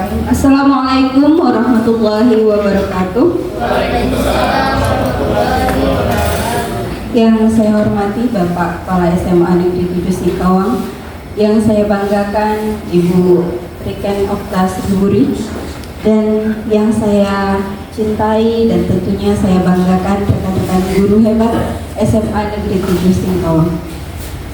Assalamualaikum warahmatullahi wabarakatuh. Yang saya hormati Bapak Kepala SMA Negeri 7 Singkawang, yang saya banggakan Ibu Riken Oktas Guri, dan yang saya cintai dan tentunya saya banggakan rekan-rekan guru hebat SMA Negeri 7 Singkawang.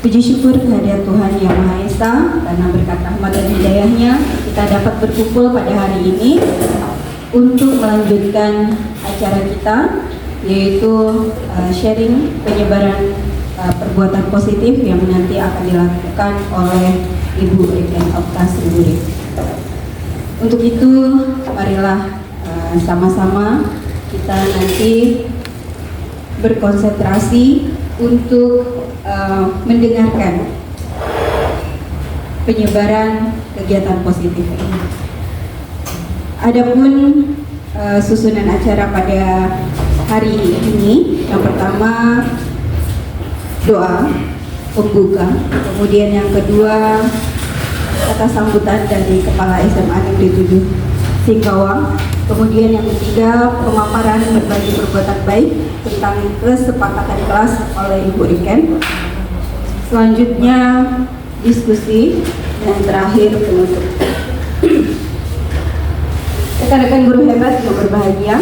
Puji syukur kehadirat Tuhan Yang Maha Esa, karena berkat rahmat dan hidayahnya kita dapat berkumpul pada hari ini untuk melanjutkan acara kita, yaitu sharing penyebaran perbuatan positif yang nanti akan dilakukan oleh Ibu Riken Oktas Guri. Untuk itu, marilah sama-sama kita nanti berkonsentrasi untuk mendengarkan penyebaran kegiatan positif ini. Adapun susunan acara pada hari ini, yang pertama doa pembuka, kemudian yang kedua kata sambutan dari Kepala SMA Negeri 7 Singkawang, kemudian yang ketiga pemaparan berbagi perbuatan baik tentang kesepakatan kelas oleh Ibu Riken. Selanjutnya diskusi, dan terakhir penutup. Rekan-rekan guru hebat yang berbahagia,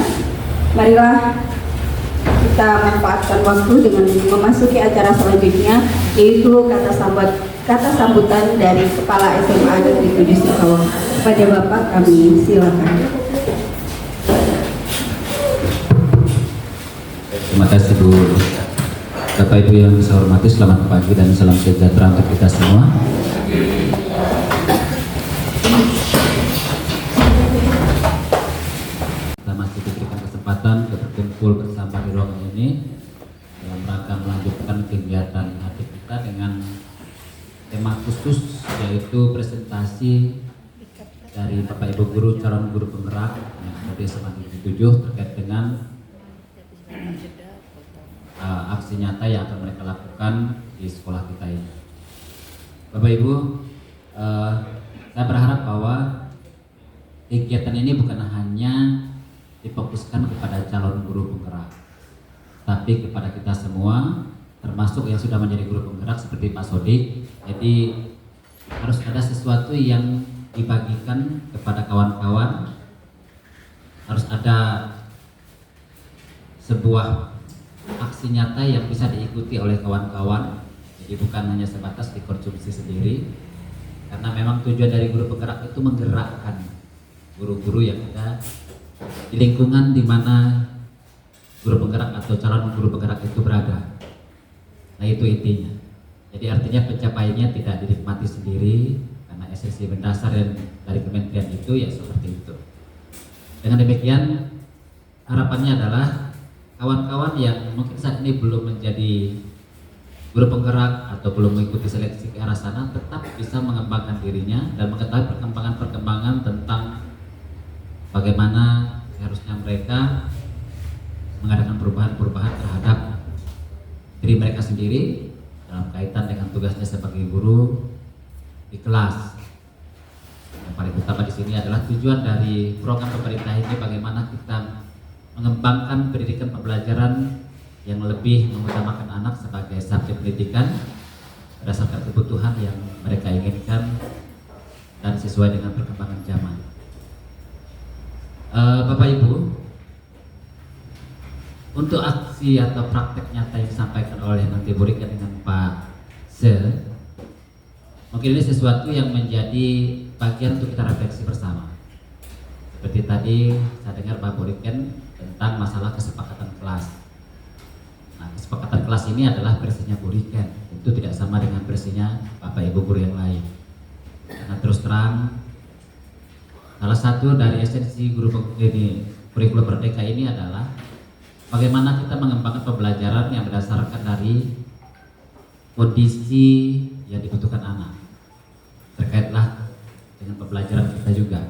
marilah kita manfaatkan waktu dengan memasuki acara selanjutnya, yaitu kata sambutan dari Kepala SMA Negeri 7 Singkawang. Kepada Bapak kami silakan. Terima kasih Bu. Bapak Ibu yang saya hormati, selamat pagi dan salam sejahtera untuk kita semua. Kita masih diberikan kesempatan untuk berkumpul bersama di ruangan ini dalam rangka melanjutkan kegiatan hati kita dengan tema khusus, yaitu presentasi dari Bapak Ibu guru calon guru penggerak yang ada di SMA Negeri 7 terkait dengan aksi nyata yang akan mereka lakukan di sekolah kita ini. Bapak Ibu, saya berharap bahwa kegiatan ini bukan hanya difokuskan kepada calon guru penggerak, tapi kepada kita semua, termasuk yang sudah menjadi guru penggerak seperti Pak Sodik. Jadi harus ada sesuatu yang dibagikan kepada kawan-kawan, harus ada sebuah aksi nyata yang bisa diikuti oleh kawan-kawan. Jadi bukan hanya sebatas dikonsumsi sendiri, karena memang tujuan dari guru penggerak itu menggerakkan guru-guru yang ada di lingkungan di mana guru penggerak atau calon guru penggerak itu berada. Nah, itu intinya. Jadi artinya pencapaiannya tidak dinikmati sendiri, karena esensi mendasar dari kementerian itu ya seperti itu. Dengan demikian, harapannya adalah kawan-kawan yang mungkin saat ini belum menjadi guru penggerak atau belum mengikuti seleksi ke arah sana, tetap bisa mengembangkan dirinya dan mengetahui perkembangan-perkembangan tentang bagaimana seharusnya mereka mengadakan perubahan-perubahan terhadap diri mereka sendiri dalam kaitan dengan tugasnya sebagai guru di kelas. Yang paling utama di sini adalah tujuan dari program pemerintah ini, bagaimana kita mengembangkan pendidikan pembelajaran yang lebih mengutamakan anak sebagai subjek pendidikan berdasarkan kebutuhan yang mereka inginkan dan sesuai dengan perkembangan zaman. Bapak Ibu, untuk aksi atau praktek nyata yang disampaikan oleh nanti Bu Riken dengan Pak Se, mungkin ini sesuatu yang menjadi bagian untuk kita refleksi bersama. Seperti tadi saya dengar Pak Bu Riken tentang masalah kesepakatan kelas. Nah, kesepakatan kelas ini adalah versinya Bu Riken, tentu tidak sama dengan versinya Bapak Ibu guru yang lain. Karena terus terang, salah satu dari esensi kurikulum Merdeka ini adalah bagaimana kita mengembangkan pembelajaran yang berdasarkan dari kondisi yang dibutuhkan anak. Terkaitlah dengan pembelajaran kita juga.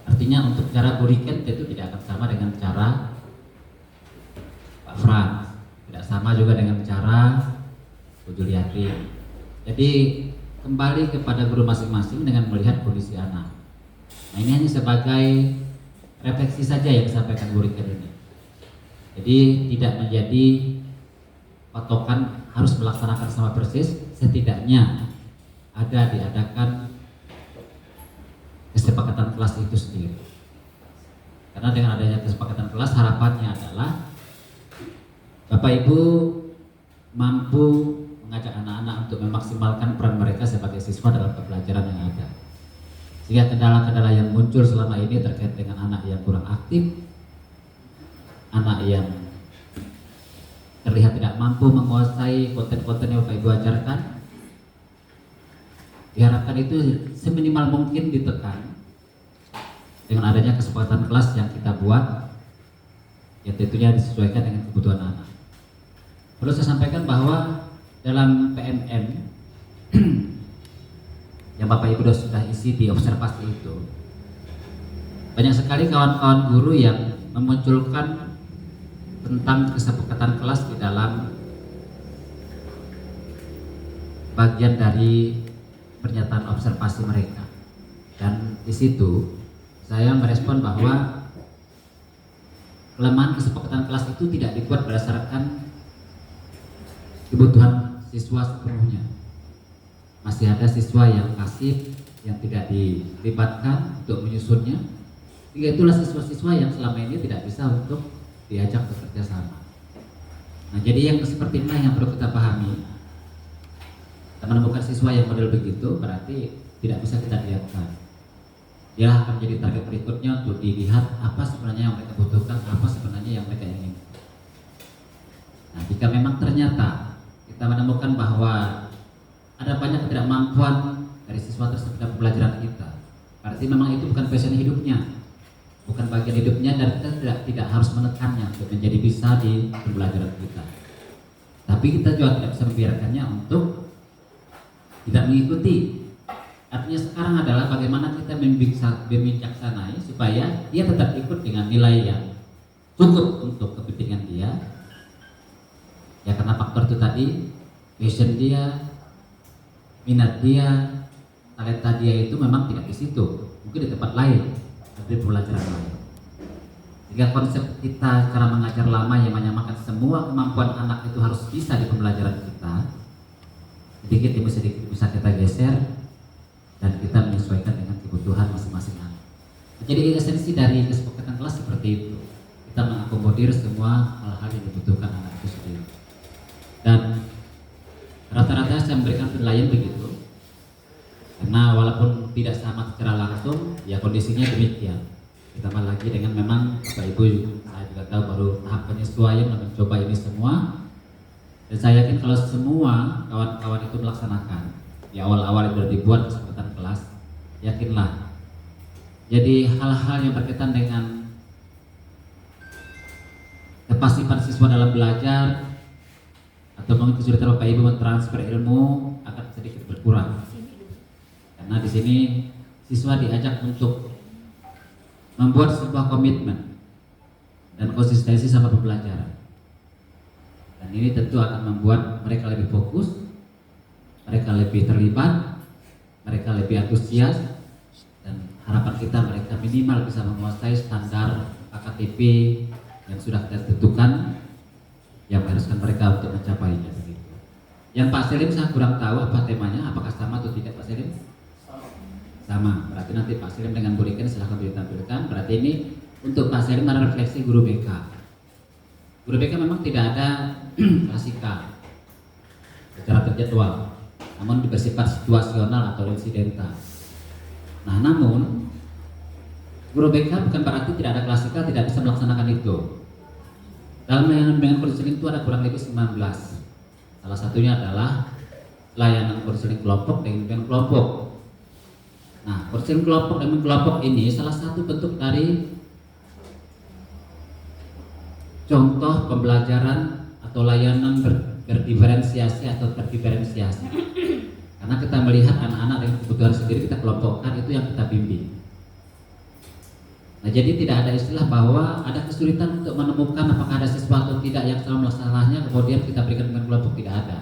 Artinya untuk cara Bu Riken itu tidak akan sama dengan cara Pak Frans, tidak sama juga dengan cara Bu Juliati. Jadi kembali kepada guru masing-masing dengan melihat kondisi anak. Nah, ini hanya sebagai refleksi saja yang disampaikan Bu Riken ini. Jadi tidak menjadi patokan harus melaksanakan sama persis, setidaknya diadakan kesepakatan kelas itu sendiri. Karena dengan adanya kesepakatan kelas, harapannya adalah Bapak Ibu mampu mengajak anak-anak untuk memaksimalkan peran mereka sebagai siswa dalam pembelajaran yang ada. Sehingga kendala-kendala yang muncul selama ini terkait dengan anak yang kurang aktif, anak yang terlihat tidak mampu menguasai konten-konten yang Bapak Ibu ajarkan, diharapkan itu seminimal mungkin ditekan dengan adanya kesepakatan kelas yang kita buat, yang tentunya disesuaikan dengan kebutuhan anak. Perlu saya sampaikan bahwa dalam PMN yang Bapak Ibu sudah isi di observasi itu, banyak sekali kawan-kawan guru yang memunculkan tentang kesepakatan kelas di dalam bagian dari pernyataan observasi mereka. Dan di situ saya merespon bahwa kelemahan kesepakatan kelas itu tidak dibuat berdasarkan kebutuhan siswa sepenuhnya. Masih ada siswa yang pasif, yang tidak dilibatkan untuk menyusunnya. Sehingga itulah siswa-siswa yang selama ini tidak bisa untuk diajak bekerja sama. Nah, jadi yang seperti ini yang perlu kita pahami. Kita menemukan siswa yang model begitu, berarti tidak bisa kita biarkan. Dia akan menjadi target berikutnya untuk dilihat apa sebenarnya yang mereka butuhkan, apa sebenarnya yang mereka inginkan. Nah, jika memang ternyata kita menemukan bahwa ada banyak ketidakmampuan dari siswa tersebut dalam pembelajaran kita, berarti memang itu bukan passion hidupnya, bukan bagian hidupnya, dan kita tidak harus menekannya untuk menjadi bisa di pembelajaran kita. Tapi kita juga tidak bisa membiarkannya untuk tidak mengikuti. Artinya sekarang adalah bagaimana kita membijaksanai supaya dia tetap ikut dengan nilai yang cukup untuk kepentingan dia. Ya, karena faktor itu tadi, passion dia, minat dia, talenta dia itu memang tidak di situ, mungkin di tempat lain, di pelajaran lain. Jika konsep kita cara mengajar lama yang menyamakan semua kemampuan anak itu harus bisa di pembelajaran kita, sedikit demi sedikit bisa kita geser dan kita menyesuaikan dengan kebutuhan masing-masing anak. Jadi esensi dari kesepakatan kelas seperti itu, kita mengakomodir semua hal-hal yang dibutuhkan anak itu sendiri. Dan rata-rata saya memberikan penilaian begitu, karena walaupun tidak sama secara langsung, ya kondisinya demikian. Ditambah lagi dengan memang Bapak Ibu, saya juga tahu baru tahap penyesuaian dan mencoba ini semua. Dan saya yakin kalau semua kawan-kawan itu melaksanakan, di awal-awal itu sudah dibuat kesepakatan kelas, yakinlah. Jadi hal-hal yang berkaitan dengan kepasifan siswa dalam belajar atau mungkin kesulitan Bapak Ibu mentransfer ilmu akan sedikit berkurang. Karena di sini siswa diajak untuk membuat sebuah komitmen dan konsistensi sama pembelajaran. Dan ini tentu akan membuat mereka lebih fokus, mereka lebih terlibat, mereka lebih antusias, dan harapan kita mereka minimal bisa menguasai standar KKTP yang sudah kita tentukan, yang mengharuskan mereka untuk mencapainya. Yang Pak Selim saya kurang tahu apa temanya, apakah sama atau tidak Pak Selim? Sama, berarti nanti Pak Selim dengan Bu Riken silahkan ditampilkan. Berarti ini untuk Pak Selim ada refleksi guru BK. Guru BK memang tidak ada klasika secara terjadwal, namun bersifat situasional atau insidental. Nah, namun guru BK bukan berarti tidak ada klasika, tidak bisa melaksanakan itu. Dalam layanan bimbingan konseling itu ada kurang lebih 19. Salah satunya adalah layanan konseling kelompok dan bimbingan kelompok. Nah, konseling kelompok dan kelompok ini salah satu bentuk dari contoh pembelajaran atau layanan berdiferensiasi atau terdiferensiasi. Karena kita melihat anak-anak dengan kebutuhan sendiri kita kelompokkan, itu yang kita bimbing. Nah, jadi tidak ada istilah bahwa ada kesulitan untuk menemukan apakah ada siswa atau tidak yang selalu masalahnya kemudian kita berikan dengan kelompok, tidak ada.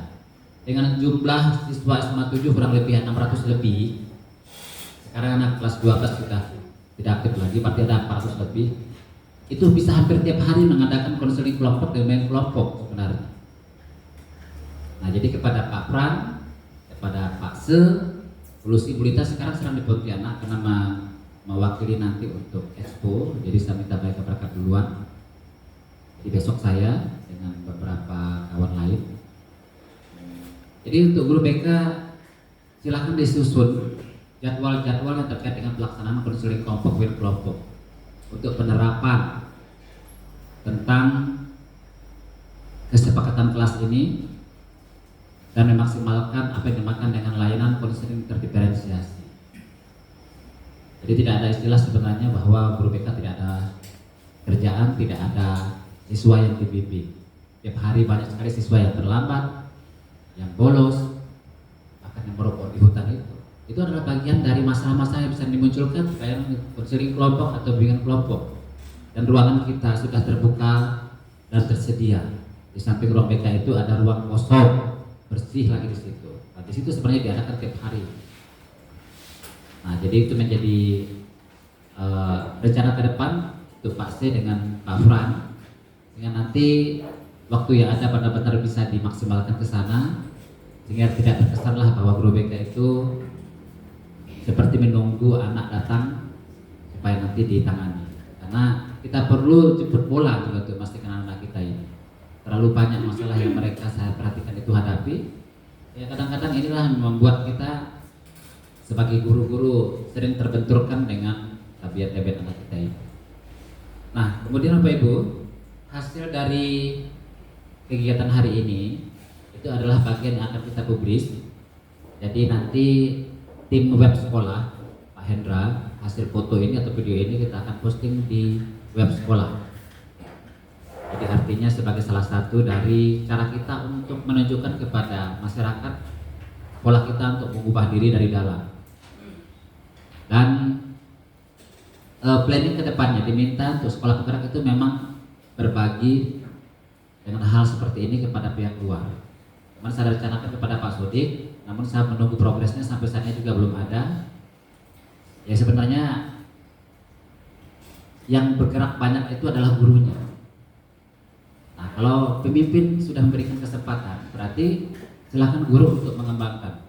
Dengan jumlah siswa SMA 7 kurang lebih 600 lebih. Sekarang anak kelas 12 sudah tidak aktif lagi, berarti ada 400 lebih. Itu bisa hampir tiap hari mengadakan konseling kelompok dan main kelompok sebenarnya. Nah, jadi kepada Pak Pran, kepada Pak Se, Lucy Bulita sekarang sedang di Pontianak karena mewakili nanti untuk Expo, jadi saya minta mereka berangkat duluan. Jadi besok saya dengan beberapa kawan lain. Jadi untuk guru BK silakan disusun jadwal-jadwal yang terkait dengan pelaksanaan konseling kelompok dan kelompok untuk penerapan tentang kesepakatan kelas ini dan memaksimalkan apa yang dimakan dengan layanan konseling terdiferensiasi. Jadi tidak ada istilah sebenarnya bahwa guru BK tidak ada kerjaan, tidak ada siswa yang dibimbing. Tiap hari banyak sekali siswa yang terlambat, yang bolos, bahkan yang merokok di hutan itu. Itu adalah bagian dari masalah-masalah yang bisa dimunculkan kayak konseling kelompok atau bimbingan kelompok. Dan ruangan kita sudah terbuka dan tersedia. Di samping ruang BK itu ada ruang kosong, bersih lagi di situ. Nah, di situ sebenarnya diadakan tiap hari. Nah, jadi itu menjadi rencana ke depan untuk Pak C dengan Pak Fran, sehingga nanti waktu yang ada benar-benar bisa dimaksimalkan ke sana, sehingga tidak terkesanlah bahwa guru BK itu seperti menunggu anak datang supaya nanti ditangani. Karena kita perlu jemput bola juga untuk memastikan anak kita ini. Terlalu banyak masalah yang mereka saya perhatikan itu hadapi. Ya kadang-kadang inilah yang membuat kita sebagai guru-guru sering terbenturkan dengan tabiat-tabiat anak kita ini. Nah, kemudian Bapak Ibu, hasil dari kegiatan hari ini itu adalah bagian yang akan kita publis. Jadi nanti tim web sekolah Pak Hendra, hasil foto ini atau video ini kita akan posting di web sekolah. Jadi artinya sebagai salah satu dari cara kita untuk menunjukkan kepada masyarakat pola kita untuk mengubah diri dari dalam. Dan planning ke depannya diminta untuk sekolah penggerak itu memang berbagi dengan hal seperti ini kepada pihak luar. Memang saya rencanakan kepada Pak Sodik, namun saya menunggu progresnya sampai saat ini juga belum ada. Ya sebenarnya yang bergerak banyak itu adalah gurunya. Nah, kalau pemimpin sudah memberikan kesempatan, berarti silakan guru untuk mengembangkan.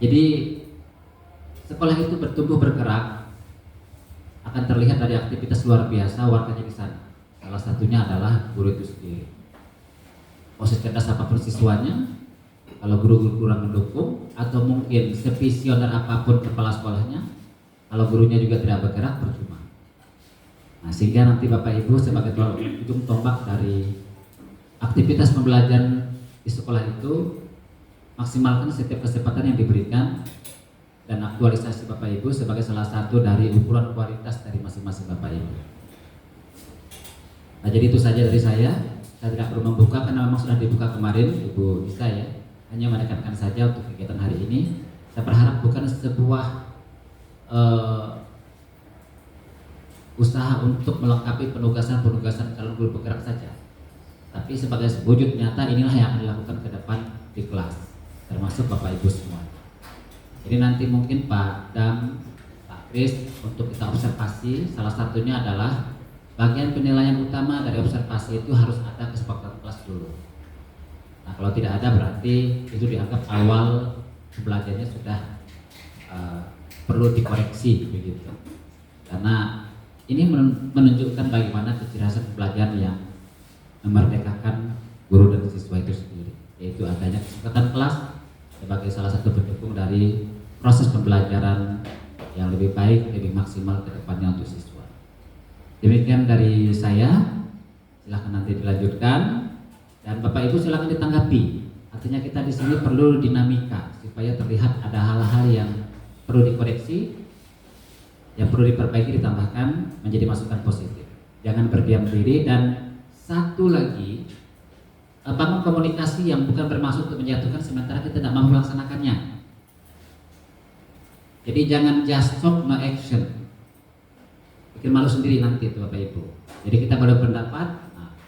Jadi sekolah itu bertumbuh bergerak akan terlihat dari aktivitas luar biasa warganya di sana. Salah satunya adalah guru itu sendiri. Mau secerdas apapun siswanya, kalau guru-guru kurang mendukung, atau mungkin sevisioner apapun kepala sekolahnya, kalau gurunya juga tidak bergerak, percuma. Nah, sehingga nanti Bapak Ibu sebagai ujung tombak dari aktivitas pembelajaran di sekolah itu, maksimalkan setiap kesempatan yang diberikan dan aktualisasi Bapak Ibu sebagai salah satu dari ukuran kualitas dari masing-masing Bapak Ibu. Nah, jadi itu saja dari saya. Saya tidak perlu membuka karena memang sudah dibuka kemarin Ibu Isa ya. Hanya menekankan saja untuk kegiatan hari ini. Saya berharap bukan sebuah usaha untuk melengkapi penugasan calon guru bergerak saja, tapi sebagai wujud nyata inilah yang akan dilakukan ke depan di kelas, termasuk Bapak Ibu semua. Jadi nanti mungkin Pak Dam, Pak Kris untuk kita observasi, salah satunya adalah bagian penilaian utama dari observasi itu harus ada kesepakatan kelas dulu. Nah, kalau tidak ada berarti itu dianggap awal pembelajarannya sudah perlu dikoreksi begitu. Karena ini menunjukkan bagaimana kecerdasan pembelajaran yang memerdekakan guru dan siswa itu sendiri, yaitu adanya kesepakatan kelas sebagai salah satu pendukung dari proses pembelajaran yang lebih baik, lebih maksimal ke depannya untuk siswa. Demikian dari saya, silahkan nanti dilanjutkan dan Bapak Ibu silahkan ditanggapi. Artinya kita di sini perlu dinamika supaya terlihat ada hal-hal yang perlu dikoreksi, yang perlu diperbaiki, ditambahkan menjadi masukan positif. Jangan berdiam diri. Dan satu lagi, bangun komunikasi yang bukan bermaksud untuk menjatuhkan sementara kita tidak mampu melaksanakannya. Jadi jangan just talk no action, bikin malu sendiri nanti itu Bapak Ibu. Jadi kita boleh pendapat,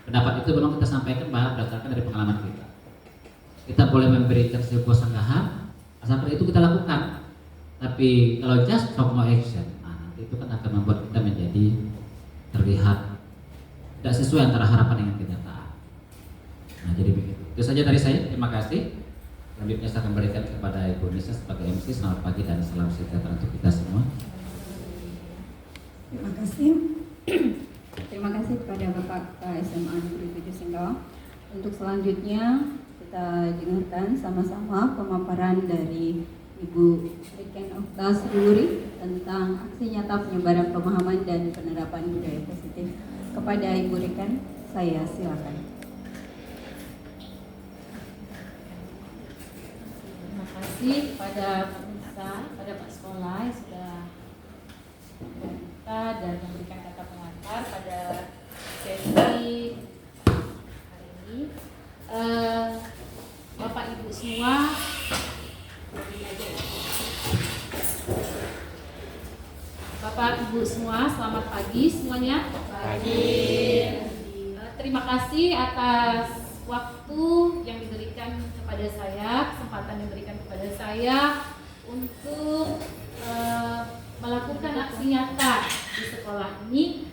pendapat itu memang kita sampaikan berdasarkan dari pengalaman kita. Kita boleh memberikan sebuah sanggahan, asalkan itu kita lakukan. Tapi kalau just talk no action, seperti itu kan akan membuat kita menjadi terlihat tidak sesuai antara harapan dengan kenyataan. Nah, jadi begitu. Itu saja dari saya. Terima kasih. Selanjutnya saya akan berikan kepada Ibu Nisa sebagai MC. Selamat pagi dan salam sejahtera untuk kita semua. Terima kasih. Terima kasih kepada Bapak SMA Negeri 7 Singkawang. Untuk selanjutnya kita dengarkan sama-sama pemaparan dari Ibu Riken Oktas Ruri tentang aksi nyata penyebaran pemahaman dan penerapan budaya positif. Kepada Ibu Riken, saya silakan. Terima kasih kepada pemirsa, pada Pak Sekolah yang sudah kita dan memberikan kata pengantar pada sesi hari ini. Bapak Ibu semua, Bapak Ibu semua, selamat pagi semuanya. Terima kasih atas waktu yang diberikan kepada saya, kesempatan yang diberikan kepada saya untuk melakukan aksi nyata di sekolah ini.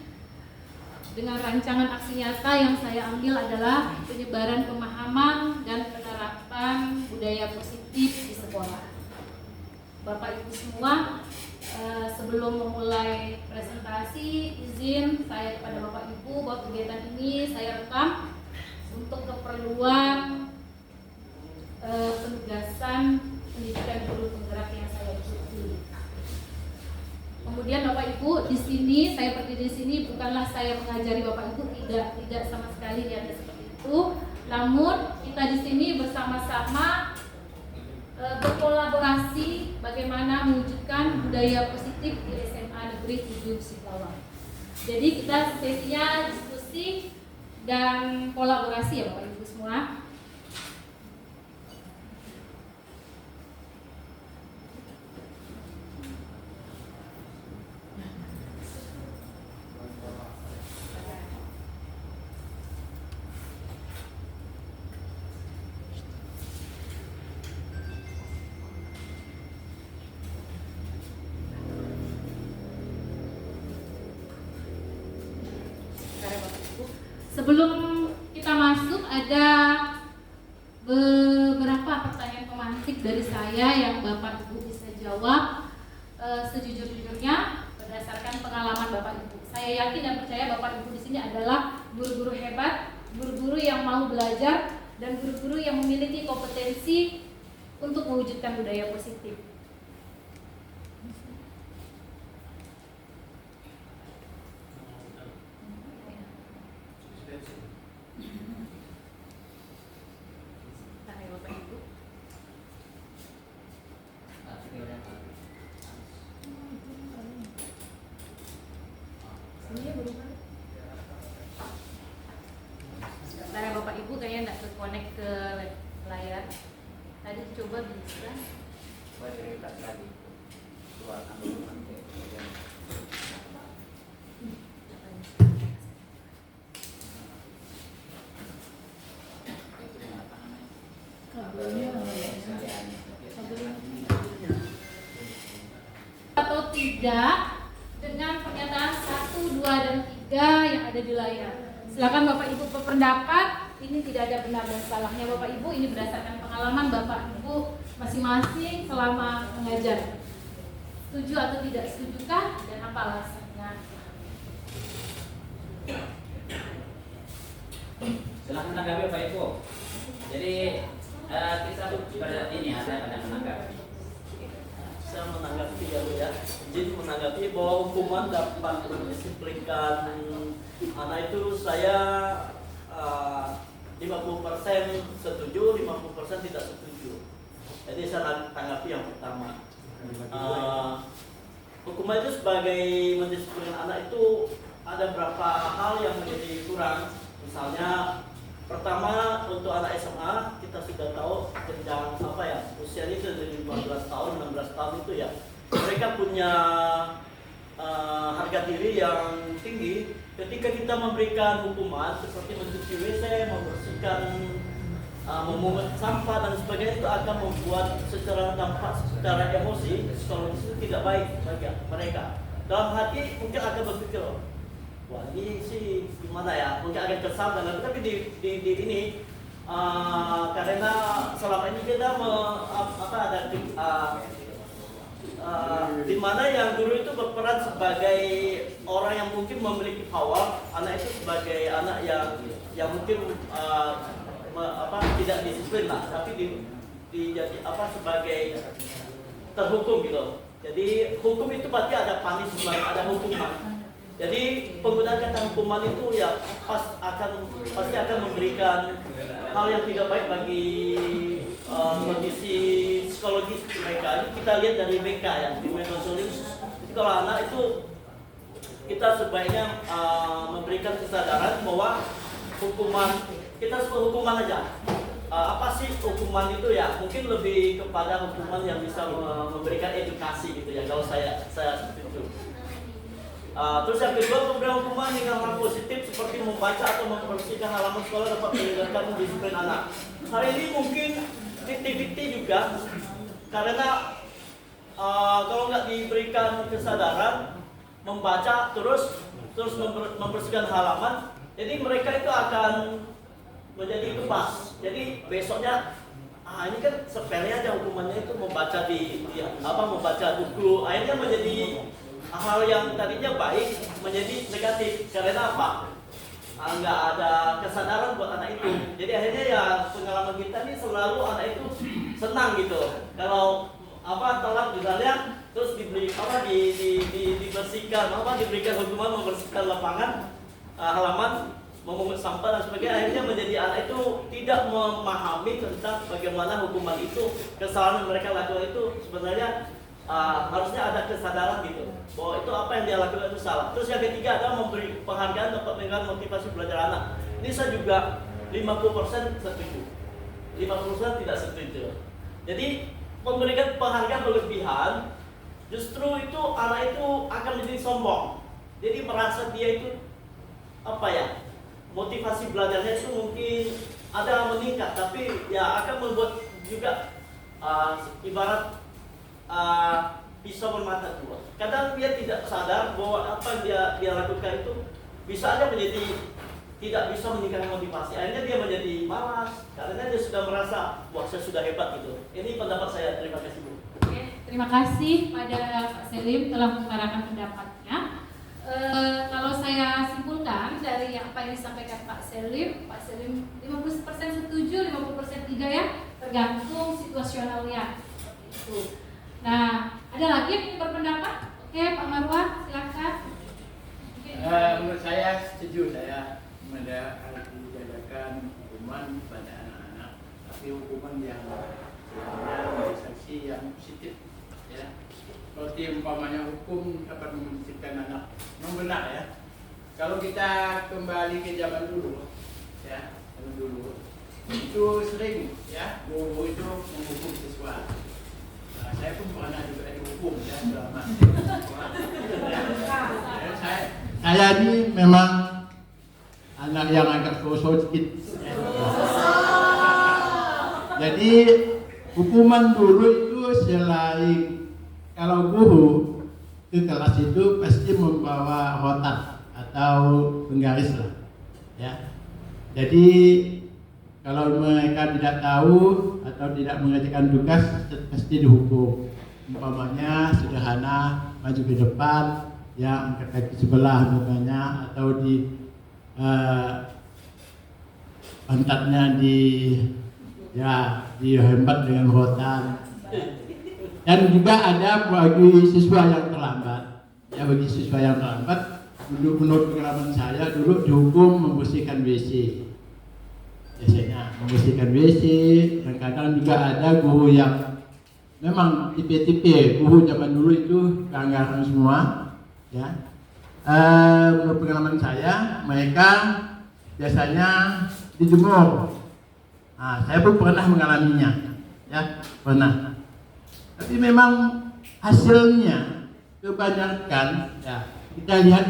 Dengan rancangan aksi nyata yang saya ambil adalah penyebaran pemahaman dan penerapan budaya positif di sekolah. Bapak Ibu semua, sebelum memulai presentasi, izin saya kepada Bapak Ibu bahwa kegiatan ini saya rekam untuk keperluan penugasan pendidikan guru penggerak yang saya ikuti. Kemudian Bapak Ibu, di sini saya berdiri di sini bukanlah saya mengajari Bapak Ibu, tidak sama sekali ada seperti itu. Namun kita di sini bersama-sama berkolaborasi bagaimana mewujudkan budaya positif di SMA Negeri 7 Singkawang. Jadi kita sesinya diskusi dan kolaborasi ya Bapak Ibu semua. Sebelum kita masuk ada beberapa pertanyaan pemantik dari saya yang Bapak Ibu bisa jawab sejujur-jujurnya berdasarkan pengalaman Bapak Ibu. Saya yakin dan percaya Bapak Ibu di sini adalah guru-guru hebat, guru-guru yang mau belajar dan guru-guru yang memiliki kompetensi untuk mewujudkan budaya positif. Sebentar Bapak Ibu kayaknya nggak terkonek ke layar. Tadi coba bisa. Atau tidak dengan pernyataan 1, 2, dan 3 yang ada di layar. Silakan Bapak Ibu berpendapat. Ini tidak ada benar dan salahnya Bapak Ibu. Ini berdasarkan pengalaman Bapak Ibu masing-masing selama mengajar. Setuju atau tidak setujukah dan apa alasannya? Silahkan menanggapi Bapak Ibu. Jadi kita pada ini ada menanggapi. Saya menanggapi ya, izin menanggapi bahwa hukuman dapat mendisiplinkan anak itu saya 50% setuju, 50% tidak setuju. Jadi saya tanggapi yang pertama. Hukuman itu sebagai mendisiplinkan anak itu ada beberapa hal yang menjadi kurang. Misalnya pertama untuk anak SMA kita sudah tahu jenjang apa ya, usia itu dari 15 tahun 16 tahun itu ya, mereka punya harga diri yang tinggi. Ketika kita memberikan hukuman seperti mencuci WC, membersihkan, memungut sampah dan sebagainya, itu akan membuat secara dampak secara emosi psikologis itu tidak baik bagi mereka. dalam hati mungkin akan berpikir, wah ini sih gimana ya, mungkin agak kesal dan lain, tapi di ini karena selama ini kita ada di mana yang guru itu berperan sebagai orang yang mungkin memiliki power, anak itu sebagai anak yang mungkin tidak disiplin lah, tapi jadi sebagai terhukum gitu. Jadi hukum itu berarti ada punishment, ada hukuman. Jadi penggunaan kata hukuman itu ya pasti akan memberikan hal yang tidak baik bagi kondisi psikologis mereka. Ini kita lihat dari BK ya, di counseling. Kalau anak itu kita sebaiknya memberikan kesadaran bahwa hukuman, kita sebut hukuman aja. Apa sih hukuman itu ya? Mungkin lebih kepada hukuman yang bisa memberikan edukasi gitu ya. Kalau saya setuju. Terus yang kedua, pemberian hukuman dengan hal positif seperti membaca atau membersihkan halaman sekolah dapat meningkatkan disiplin anak. Hari ini mungkin activity juga karena kalau nggak diberikan kesadaran membaca terus membersihkan halaman, jadi mereka itu akan menjadi kebas. Jadi besoknya ini kan sepele aja hukumannya itu membaca membaca buku, akhirnya menjadi hal yang tadinya baik menjadi negatif. Karena apa? Nggak ada kesadaran buat anak itu. Jadi akhirnya ya pengalaman kita ini selalu anak itu senang gitu. Kalau telat misalnya terus dibersihkan, diberikan hukuman membersihkan lapangan, halaman, memungut sampah dan sebagainya, akhirnya menjadi anak itu tidak memahami tentang bagaimana hukuman itu, kesalahan yang mereka lakukan itu sebenarnya harusnya ada kesadaran gitu bahwa itu apa yang dia lakukan itu salah. Terus yang ketiga adalah memberi penghargaan dapat meningkatkan motivasi belajar anak. Ini saya juga 50% setuju, 50% tidak setuju. Jadi memberikan penghargaan berlebihan justru itu anak itu akan menjadi sombong. Jadi merasa dia itu motivasi belajarnya itu mungkin ada meningkat, tapi ya akan membuat juga ibarat pisau bermata dua. Kadang dia tidak sadar bahwa apa yang dia lakukan itu bisa aja menjadi tidak bisa meningkatkan motivasi. Akhirnya dia menjadi malas karena dia sudah merasa wah saya sudah hebat gitu. Ini pendapat saya. Terima kasih Bu. Oke, terima kasih pada Pak Selim telah mengutarakan pendapatnya. Kalau saya simpulkan dari apa yang disampaikan Pak Selim 50% setuju, 50% tidak ya, tergantung situasionalnya. Itu. Nah, ada lagi yang ingin berpendapat? Oke, Pak Marwan, silakan. Menurut saya setuju saya harus dijajakan hukuman pada anak-anak, tapi hukuman yang sebenarnya sanksi yang positif ya. Seperti umpamanya hukum dapat membersihkan anak, memang benar ya. Kalau kita kembali ke zaman dulu ya, itu sering ya guru itu menghukum siswa. Saya pun pernah juga dihukum ya selama saya ini memang anak yang agak sosok sedikit. Jadi hukuman dulu itu selain kalau guru ke kelas itu pasti membawa rotan atau penggaris lah ya. Jadi kalau mereka tidak tahu atau tidak mengerjakan tugas pasti dihukum. Umpamanya sederhana maju ke depan, ya angkat kaki sebelah misalnya, atau di pantatnya dihembat dengan rotan. Dan juga ada bagi siswa yang terlambat. Ya bagi siswa yang terlambat, menurut pengalaman saya dulu dihukum membersihkan WC. Biasanya membersihkan WC, dan kadang juga ada guru yang memang tipe-tipe guru zaman dulu itu pelanggaran semua ya. Menurut pengalaman saya mereka biasanya dijemur. Saya pun pernah mengalaminya ya, pernah. Tapi memang hasilnya kebanyakan ya, kita lihat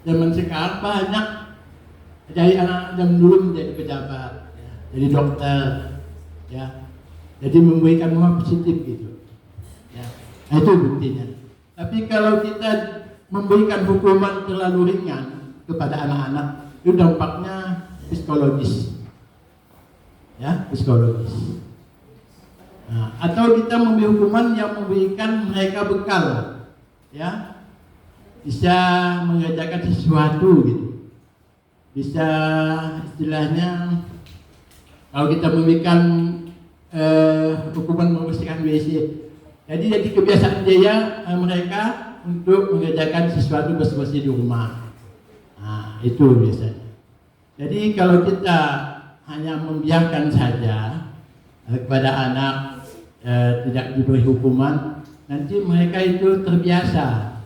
zaman sekarang banyak dari anak zaman dulu menjadi pejabat, ya, jadi dokter, ya, jadi memberikan rumah positif gitu. Ya. Nah, itu buktinya. Tapi kalau kita memberikan hukuman terlalu ringan kepada anak-anak, itu dampaknya psikologis. Ya, psikologis. Nah, atau kita memberi hukuman yang memberikan mereka bekal, ya, bisa mengerjakan sesuatu gitu, bisa istilahnya kalau kita memberikan hukuman membersihkan WC, jadi kebiasaan dia mereka untuk mengerjakan sesuatu bersih-bersih di rumah. Nah, itu biasanya. Jadi kalau kita hanya membiarkan saja kepada anak tidak diberi hukuman, nanti mereka itu terbiasa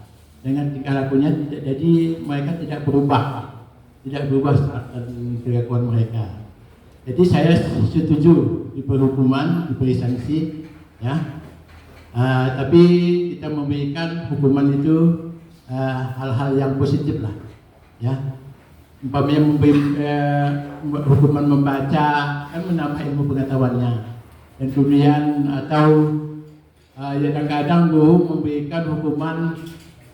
dengan tingkah lakunya, jadi mereka tidak berubah kelakuan mereka. Jadi saya setuju diberi hukuman, diberi sanksi, ya. Tapi kita memberikan hukuman itu hal-hal yang positif lah, ya. Umpamanya memberi hukuman membaca kan menambah ilmu pengetahuannya, dan kemudian atau kadang-kadang guru memberikan hukuman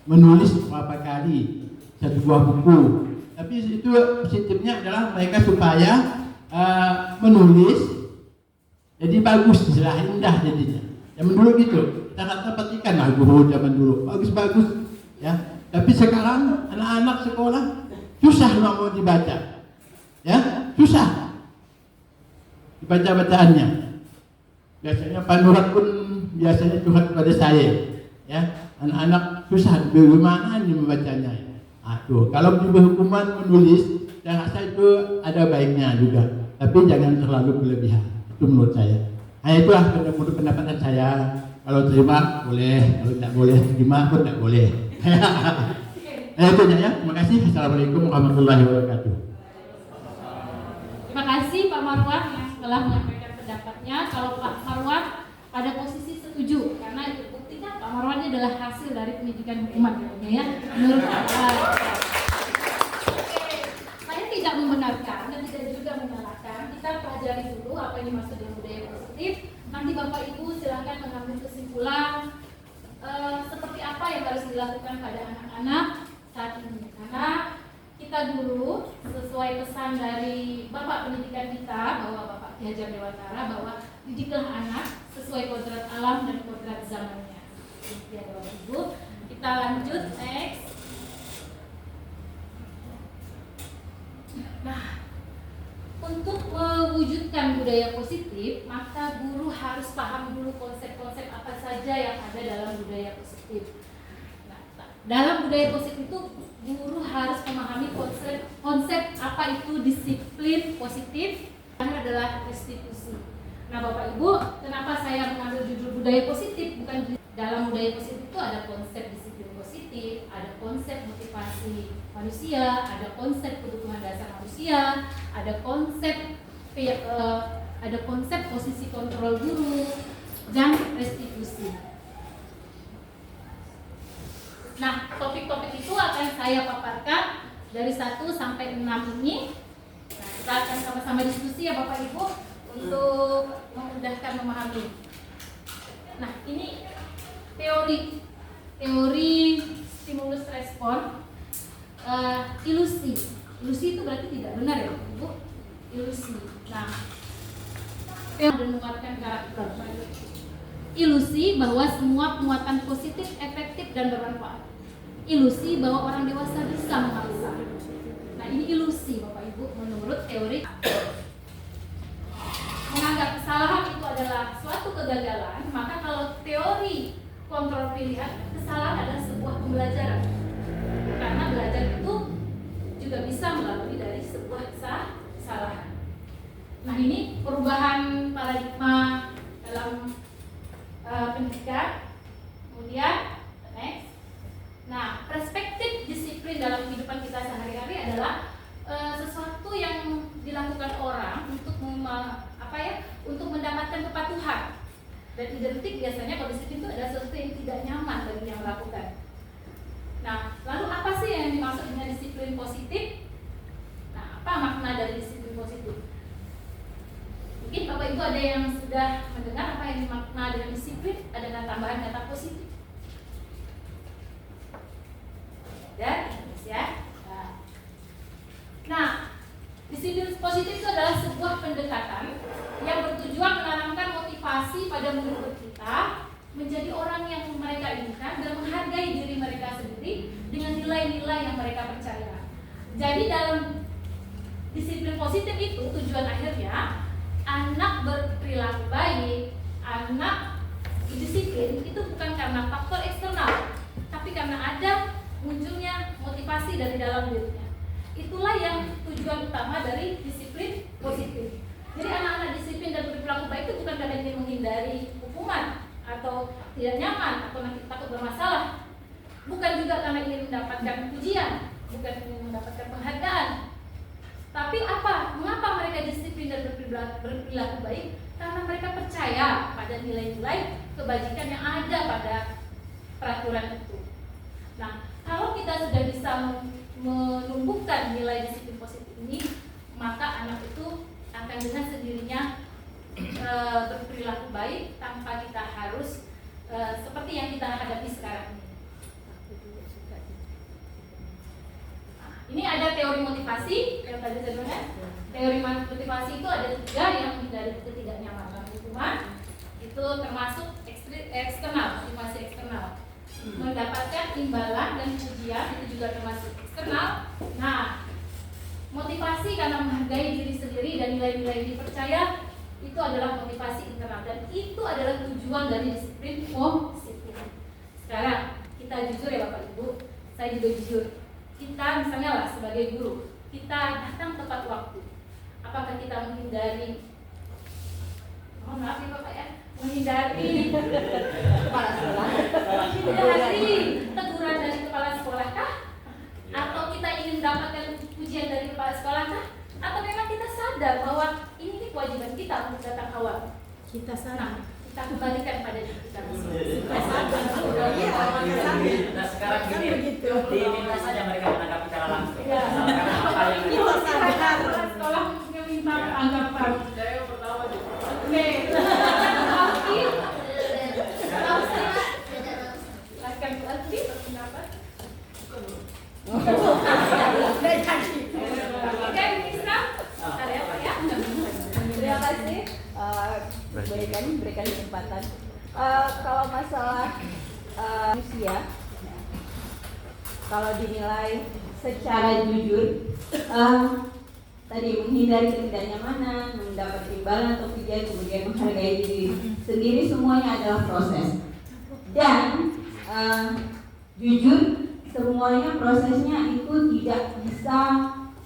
menulis berapa kali satu buah buku. Tapi itu positifnya adalah mereka supaya menulis jadi bagus, istilah indah jadinya. Zaman dulu gitu, kita petikan lah guru zaman dulu bagus-bagus, ya. Tapi sekarang anak-anak sekolah susah mau dibaca, ya, susah dibaca bacaannya. Biasanya Pak Nurat pun biasanya curhat kepada saya, ya, anak-anak susah bagaimana ini membacanya. Aduh, kalau diberi hukuman menulis, saya rasa itu ada baiknya juga, tapi jangan terlalu berlebihan. Itu menurut saya. Nah, itulah menurut pendapat saya. Kalau terima boleh, kalau tidak boleh terima pun tidak boleh. Itu ya. Terima kasih. Assalamualaikum warahmatullahi wabarakatuh. Terima kasih Pak Marwan yang telah menyampaikan pendapatnya. Kalau Pak Marwan pada posisi setuju, karena itu buktinya Pak Marwan ini adalah hasil dari pendidikan hukuman, ya. Menurut saya tidak membenarkan dan tidak juga menyalahkan. Kita pelajari dulu apa yang dimaksud dengan budaya positif. Nanti Bapak Ibu silakan mengambil kesimpulan seperti apa yang harus dilakukan pada anak-anak saat ini. Karena kita dulu sesuai pesan dari Bapak Pendidikan kita, bahwa Bapak Ki Hajar Dewantara, bahwa didiklah anak sesuai kodrat alam dan kodrat zamannya. Ya, Bapak Ibu. Kita lanjut next. Nah, untuk mewujudkan budaya positif, maka guru harus paham dulu konsep-konsep apa saja yang ada dalam budaya positif. Nah, dalam budaya positif itu guru harus memahami konsep apa itu disiplin positif, yang adalah restitusi. Nah, Bapak Ibu, kenapa saya mengambil judul budaya positif? Bukan dalam budaya positif itu ada konsep disiplin positif, ada konsep motivasi manusia, ada konsep kebutuhan dasar manusia, ada konsep posisi kontrol guru dan restitusi. Nah, topik-topik itu akan saya paparkan dari 1 sampai 6 ini. Nah, kita akan sama-sama diskusi ya Bapak Ibu untuk memudahkan memahami. Nah, ini teori stimulus respon. Ilusi itu berarti tidak benar ya Ibu, ilusi. Nah, dan menguatkan karakter. Ilusi bahwa semua penguatan positif, efektif dan bermanfaat. Ilusi bahwa orang dewasa bisa memaksa. Nah, ini ilusi Bapak Ibu menurut teori. Menganggap kesalahan itu adalah suatu kegagalan, maka kalau teori kontrol pilihan, kesalahan adalah sebuah pembelajaran. Karena belajar itu juga bisa melalui dari sebuah kesalahan. Nah, ini perubahan paradigma dalam pendidikan. Kemudian next. Nah, perspektif disiplin dalam kehidupan kita sehari-hari adalah sesuatu yang dilakukan orang untuk untuk mendapatkan kepatuhan. Dan identik biasanya kalau disiplin itu adalah sesuatu yang tidak nyaman bagi yang melakukan. Nah, lalu apa sih yang dimaksud dengan disiplin positif? Nah, apa makna dari disiplin positif? Mungkin Bapak Ibu ada yang sudah mendengar apa yang dimakna dengan disiplin, ada tambahan kata positif. positif itu adalah sebuah pendekatan yang bertujuan menanamkan motivasi pada murid kita menjadi orang yang mereka inginkan dan menghargai diri mereka sendiri dengan nilai-nilai yang mereka percaya. Jadi dalam disiplin positif itu tujuan akhirnya anak berperilaku baik, anak disiplin itu bukan karena faktor eksternal, tapi karena ada munculnya motivasi dari dalam dirinya. Itulah yang tujuan utama dari disiplin positif. Jadi anak-anak disiplin dan berperilaku baik itu bukan karena ingin menghindari hukuman atau tidak nyaman atau nanti takut bermasalah, bukan juga karena ingin mendapatkan pujian, bukan ingin mendapatkan penghargaan. Tapi apa? Mengapa mereka disiplin dan berperilaku baik? Karena mereka percaya pada nilai-nilai kebajikan yang ada pada peraturan itu. Nah, kalau kita sudah bisa menumbuhkan nilai disiplin positif ini, maka anak itu akan dengan sendirinya berperilaku baik tanpa kita harus seperti yang kita hadapi sekarang ini. Nah, ini ada teori motivasi yang tadi saya bilang. Teori motivasi itu ada 3 yang dari ketidaknyamanan lingkungan. Itu termasuk eksternal, motivasi eksternal. Mendapatkan imbalan dan pujian itu juga termasuk eksternal. Nah, motivasi karena menghargai diri sendiri dan nilai-nilai yang dipercaya itu adalah motivasi internal dan itu adalah tujuan dari disiplin positif. Sekarang kita jujur ya Bapak Ibu, saya juga jujur. Kita misalnya lah sebagai guru, kita datang tepat waktu. Apakah kita menghindari? Mohon maaf ya Bapak ya, menghindari kepala sekolah, menghindari teguran dari kepala sekolah kah? Atau kita ingin mendapatkan pujian dari kepala sekolah kah? Atau memang kita sadar bahwa ini kewajiban kita untuk datang awal? Kita sadar. Kita kembalikan pada diri kita masing-masing. Nah sekarang gini, diminta saja mereka menanggapi secara langsung. Ya. Kita sadar. Kepala sekolah meminta tanggapan. Saya pertama juga. Oke. Tapi kalau saya akan berarti pendapat. Oke, Misra. Ada apa ya? Terima kasih berikan kesempatan. Kalau masalah manusia, kalau dinilai secara jujur, tadi menghindari ketidaknyamanan, mendapat imbalan atau pujian, kemudian menghargai diri sendiri, semuanya adalah proses. Dan jujur, semuanya prosesnya itu tidak bisa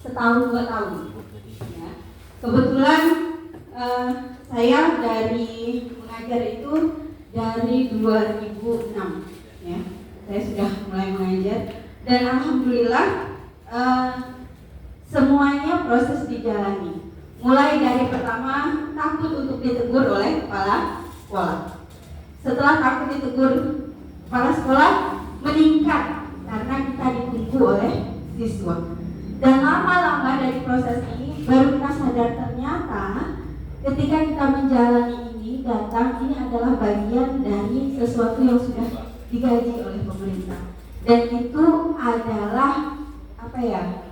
setahun 2 tahun. Ya. Kebetulan saya dari mengajar itu dari 2006, ya. Saya sudah mulai mengajar dan alhamdulillah semuanya proses dijalani. Mulai dari pertama takut untuk ditegur oleh kepala sekolah. Setelah takut ditegur kepala sekolah, meningkat karena kita ditunggu oleh siswa. Dan lama-lama dari proses ini baru kita sadar ternyata ketika kita menjalani ini, datang ini adalah bagian dari sesuatu yang sudah digaji oleh pemerintah. Dan itu adalah apa ya?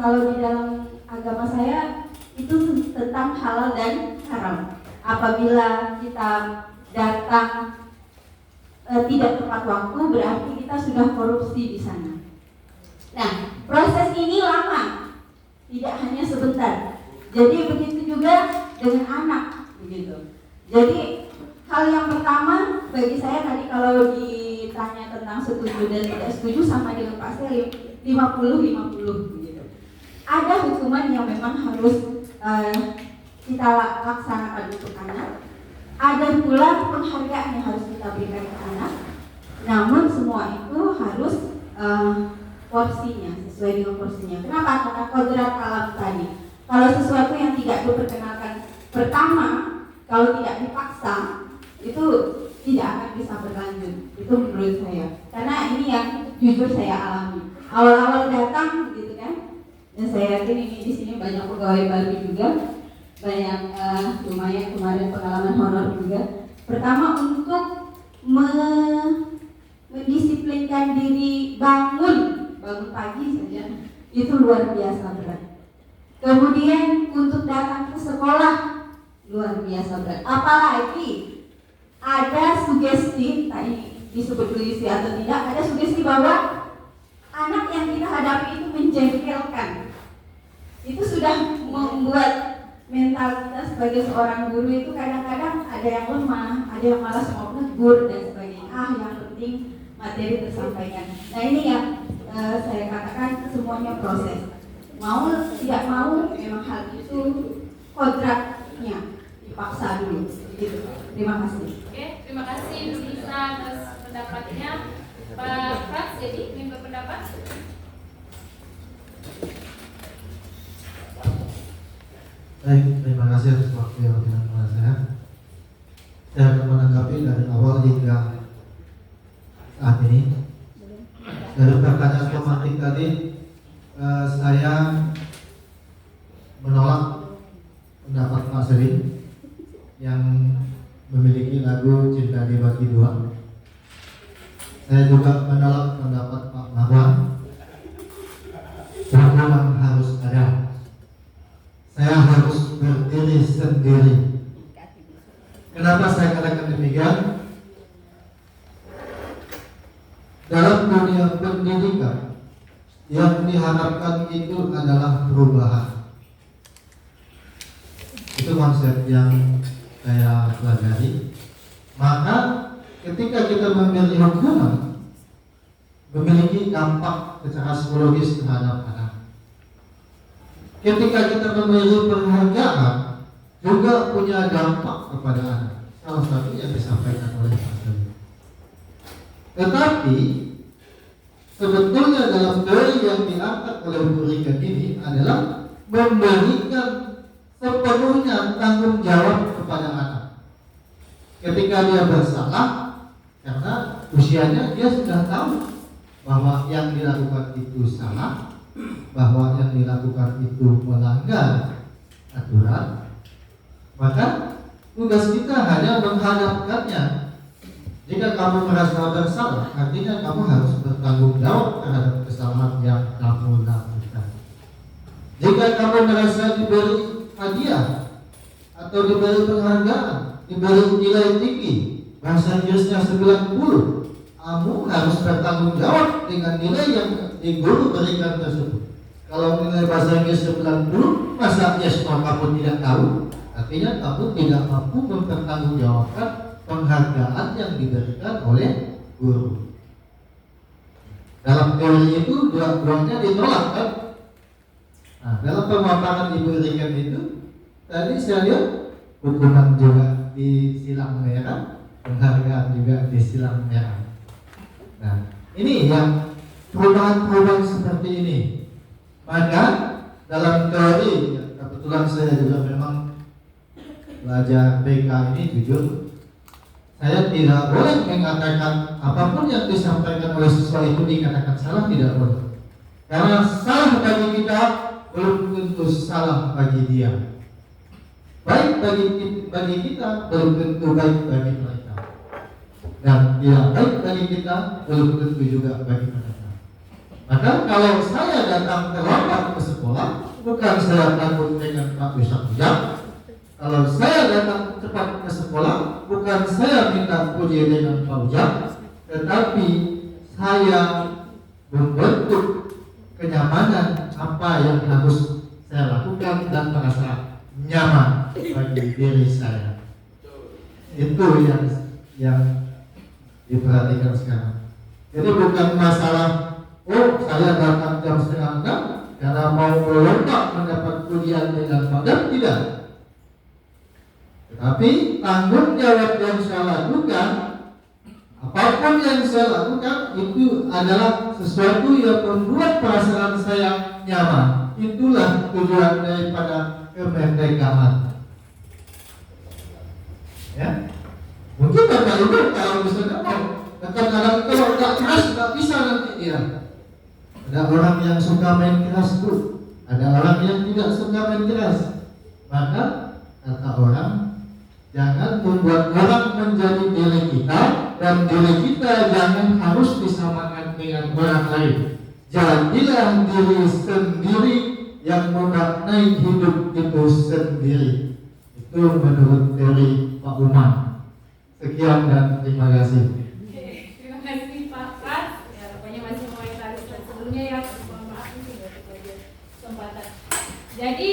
Kalau di dalam agama saya itu tentang halal dan haram. Apabila kita datang tidak tepat waktu, berarti kita sudah korupsi di sana. Nah, proses ini lama, tidak hanya sebentar. Jadi begitu juga dengan anak, begitu. Jadi hal yang pertama bagi saya tadi kalau ditanya tentang setuju dan tidak setuju sama dengan Pak Selim, 50-50 begitu. Ada hukuman yang memang harus kita laksanakan untuk anak. Ada pula penghargaan yang harus kita berikan ke anak. Namun semua itu harus porsinya, sesuai dengan porsinya. Kenapa? Karena kodrat alam tadi. Kalau sesuatu yang tidak diperkenalkan pertama, kalau tidak dipaksa, itu tidak akan bisa berlanjut. Itu menurut saya. Karena ini yang jujur saya alami. Awal-awal datang, gitu kan. Dan saya yakin ini di sini banyak pegawai baru juga, banyak lumayan kemarin pengalaman honor juga. Pertama untuk mendisiplinkan diri bangun pagi saja itu luar biasa berat. Kemudian untuk datang ke sekolah luar biasa berat. Apalagi ada sugesti, tadi disebut puisi atau tidak, ada sugesti bahwa anak yang kita hadapi itu menjengkelkan. Itu sudah membuat mental kita sebagai seorang guru itu kadang-kadang ada yang lemah, ada yang malas mau menegur dan sebagainya. Yang penting materi tersampaikan. Nah ini yang saya katakan semuanya proses. Mau tidak mau memang hal itu kodratnya dipaksa dulu. Gitu. Terima kasih. Oke, terima kasih Bu Lisa atas pendapatnya. Pak Frans, jadi ingin berpendapat? Baik, terima kasih atas waktu yang diberikan kepada saya. Saya akan menanggapi dari awal hingga saat ini. Dari pertanyaan pemantik tadi, saya menolak pendapat Pak Selin yang memiliki lagu Cinta Dibagi Dua. Saya juga menolak pendapat Pak Marwan bahwa harus ada. Saya harus berdiri sendiri. Kenapa saya katakan demikian? Dalam dunia pendidikan yang diharapkan itu adalah perubahan. Itu konsep yang saya pelajari. Maka ketika kita memilih hukuman, memiliki dampak secara psikologis terhadap anak. Ketika kita memilih penghargaan, juga punya dampak kepada anak. Salah satu yang disampaikan oleh Pak Selin. Tetapi sebetulnya dalam teori yang diangkat oleh Bu Rika ini adalah memberikan sepenuhnya tanggung jawab kepada anak. Ketika dia bersalah, karena usianya dia sudah tahu bahwa yang dilakukan itu salah, bahwa yang dilakukan itu melanggar aturan, maka tugas kita hanya menghadapkannya. Jika kamu merasa bersalah, artinya kamu harus bertanggung jawab terhadap kesalahan yang kamu lakukan. Jika kamu merasa diberi hadiah atau diberi penghargaan, diberi nilai tinggi, bahasa Inggrisnya 90, kamu harus bertanggung jawab dengan nilai yang guru berikan tersebut. Kalau nilai bahasa Inggris 90, masa yes kamu tidak tahu? Artinya kamu tidak mampu mempertanggungjawabkan penghargaan yang diberikan oleh guru. Dalam teori itu dua-duanya ditolak kan? Nah, dalam pemaparan Ibu Rikan itu tadi saya lihat hukuman juga disilang merah, penghargaan juga disilang merah. Nah, ini yang perubahan-perubahan seperti ini. Maka dalam teori, ya, kebetulan saya juga memang belajar BK ini jujur, saya tidak boleh mengatakan apapun yang disampaikan oleh siswa itu dikatakan salah, tidak boleh. Karena salah bagi kita belum tentu salah bagi dia. Baik bagi kita belum tentu baik bagi mereka. Dan tidak baik bagi kita belum tentu juga bagi mereka. Maka kalau saya datang terlambat ke sekolah, bukan saya takut dengan Pak Ustaz. Kalau saya datang cepat ke sekolah, bukan saya minta puji dengan Pak Ujang, tetapi saya membentuk kenyamanan apa yang harus saya lakukan dan merasa nyaman bagi diri saya. Itu yang diperhatikan sekarang. Jadi bukan masalah, oh saya datang jam 5:30 karena mau melompat mendapat pujian dengan Pak Ujang, tidak. Tetapi tanggung jawab yang saya lakukan, apapun yang saya lakukan itu adalah sesuatu yang membuat perasaan saya nyaman. Itulah tujuan daripada kemerdekaan. Ya, mungkin Bapak Ibu kalau misalnya kadang-kadang kalau nggak keras nggak bisa nanti dia. Ada orang yang suka main keras tuh, ada orang yang tidak suka main keras. Maka kata orang, jangan membuat orang menjadi diri kita, dan diri kita jangan harus disamakan dengan orang lain. Jadilah diri sendiri yang memaknai hidup itu sendiri. Itu menurut dari Pak Umar. Sekian dan terima kasih. Oke, terima kasih Pak Pras. Ya, rupanya masih mau tarik sebelumnya ya. Mohon maaf ini nggak ada kesempatan. Jadi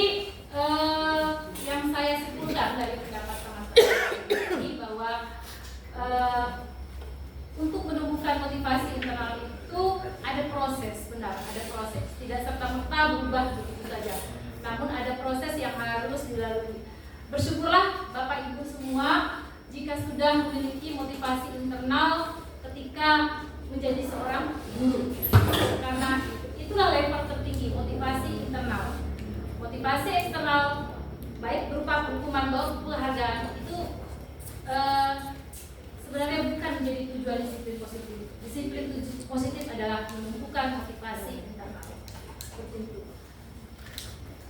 yang saya simpulkan dari pendapat teman-teman ini bahwa untuk menumbuhkan motivasi internal itu ada proses, benar, ada proses. Tidak serta-merta berubah begitu saja. Namun ada proses yang harus dilalui. Bersyukurlah Bapak Ibu semua jika sudah memiliki motivasi internal ketika menjadi seorang guru. Karena itulah level tertinggi, motivasi internal. Motivasi eksternal baik berupa hukuman maupun penghargaan itu sebenarnya bukan menjadi tujuan disiplin positif. Disiplin positif adalah menumbuhkan motivasi internal. Seperti itu.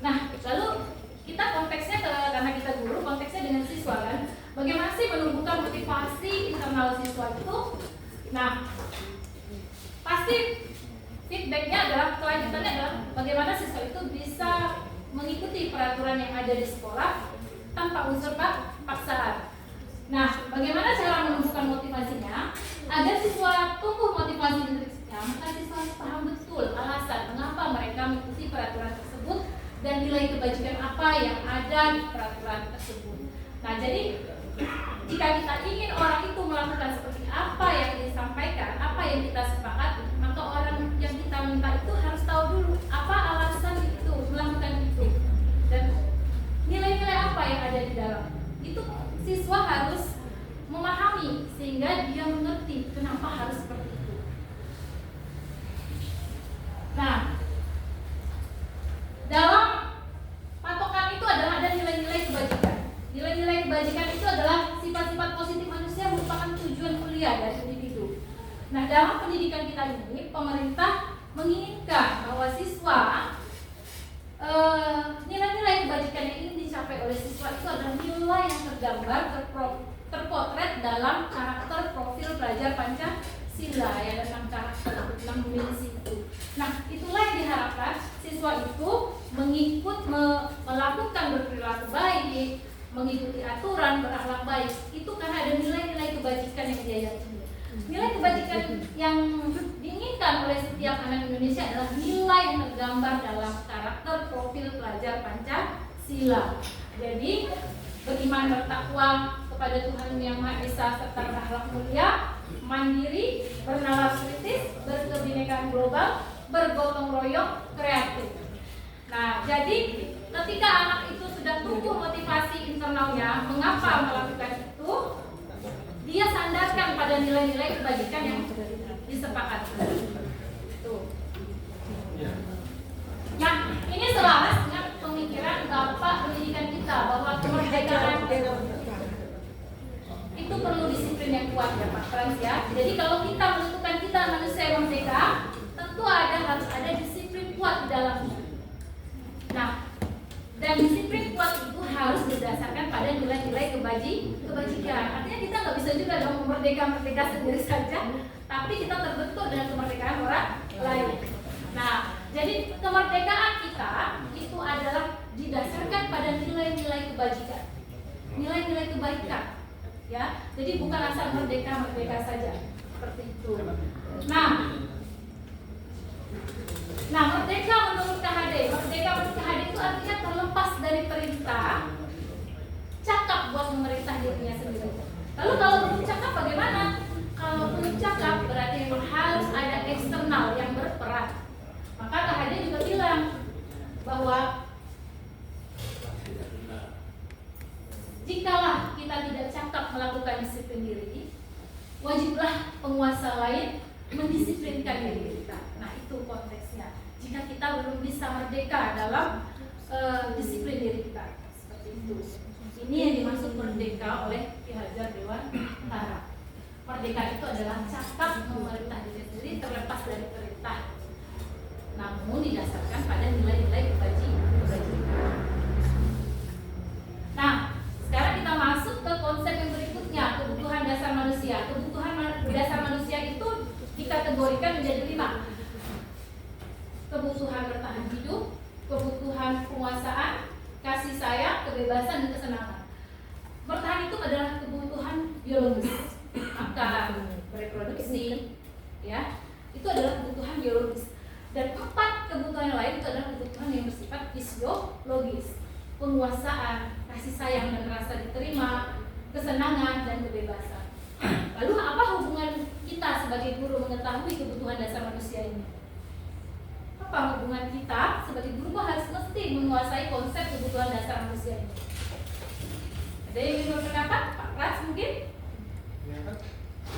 Nah, lalu kita konteksnya karena kita guru, konteksnya dengan siswa kan. Bagaimana sih menumbuhkan motivasi internal siswa itu? Nah, pasti feedbacknya adalah, kelanjutannya adalah bagaimana siswa itu bisa mengikuti peraturan yang ada di sekolah tanpa unsur paksaan. Nah, bagaimana cara menumbuhkan motivasinya? Agar siswa tumbuh motivasi intrinsiknya, maka siswa harus paham betul alasan mengapa mereka mengikuti peraturan tersebut dan nilai kebajikan apa yang ada di peraturan tersebut. Nah, jadi jika kita ingin orang itu melakukan seperti apa yang disampaikan, apa yang kita sepakati, maka orang yang kita minta itu harus tahu dulu apa alasan itu melakukan itu dan nilai-nilai apa yang ada di dalam. Itu siswa harus memahami sehingga dia mengerti kenapa harus seperti itu. Nah, dalam patokan itu adalah ada nilai-nilai kebajikan. Nilai-nilai kebajikan itu adalah sifat-sifat positif manusia merupakan tujuan kuliah dari individu. Nah, dalam pendidikan kita ini, pemerintah menginginkan bahwa siswa nilai-nilai kebajikan yang ingin dicapai oleh siswa itu adalah nilai yang tergambar, terpotret dalam karakter profil pelajar Pancasila ya, dalam karakter dalam memilih itu. Nah, itulah yang diharapkan siswa itu melakukan berperilaku baik, mengikuti aturan, berakhlak baik. Itu karena ada nilai-nilai kebajikan yang dia yakini. Nilai kebajikan yang diinginkan oleh setiap anak Indonesia adalah nilai yang tergambar dalam karakter profil pelajar Pancasila. Jadi, beriman bertakwa kepada Tuhan Yang Maha Esa serta berakhlak mulia, mandiri, bernalar kritis, berkebinekaan global, bergotong royong, kreatif. Nah, jadi ketika anak itu sudah tumbuh motivasi internalnya, mengapa melakukan itu? Dia sandarkan pada nilai-nilai kebajikan yang disepakati. Nah, ini selaras dengan pemikiran Bapak pendidikan kita bahwa kemerdekaan itu perlu disiplin yang kuat ya Pak Frans ya. Jadi kalau kita menentukan kita manusia yang merdeka, tentu harus ada disiplin kuat di dalamnya. Nah, dan disiplin kuat itu harus berdasarkan pada nilai-nilai kebajikan. Artinya kita nggak bisa juga dong merdeka sendiri saja, tapi kita terbentuk dengan kemerdekaan orang lain. Nah, jadi kemerdekaan kita itu adalah didasarkan pada nilai-nilai kebajikan, nilai-nilai kebaikan, ya. Jadi bukan asal merdeka saja seperti itu. Nah, merdeka menurut KHD itu artinya terlepas dari perintah, cakap buat memerintah dirinya sendiri. Lalu kalau belum cakap bagaimana? Kalau belum cakap berarti memang harus ada eksternal yang berperan. Maka KHD juga bilang bahwa jikalau kita tidak cakap melakukan disiplin diri, wajiblah penguasa lain mendisiplinkan diri kita. Nah, itu konteksnya. Jika kita belum bisa merdeka dalam disiplin diri kita, seperti itu. Ini yang dimaksud merdeka oleh Ki Hajar Dewantara. Merdeka itu adalah cakap memerintah diri sendiri terlepas dari perintah, namun didasarkan pada nilai-nilai kebajikan. Nah, sekarang kita masuk ke konsep yang berikutnya, kebutuhan dasar manusia. Kebutuhan dasar manusia itu dikategorikan menjadi 5. Kebutuhan bertahan hidup, kebutuhan penguasaan, kasih sayang, kebebasan, dan kesenangan. Bertahan itu adalah kebutuhan biologis, maka reproduksi, ya, itu adalah kebutuhan biologis. Dan 4 kebutuhan lain itu adalah kebutuhan yang bersifat fisiologis, penguasaan, kasih sayang dan rasa diterima, kesenangan dan kebebasan. Lalu apa hubungan kita sebagai guru mengetahui kebutuhan dasar manusia ini? Apa hubungan kita sebagai guru harus mesti menguasai konsep kebutuhan dasar manusia ini? Ada yang ingin berpendapat? Pak Pras mungkin? Ya kan,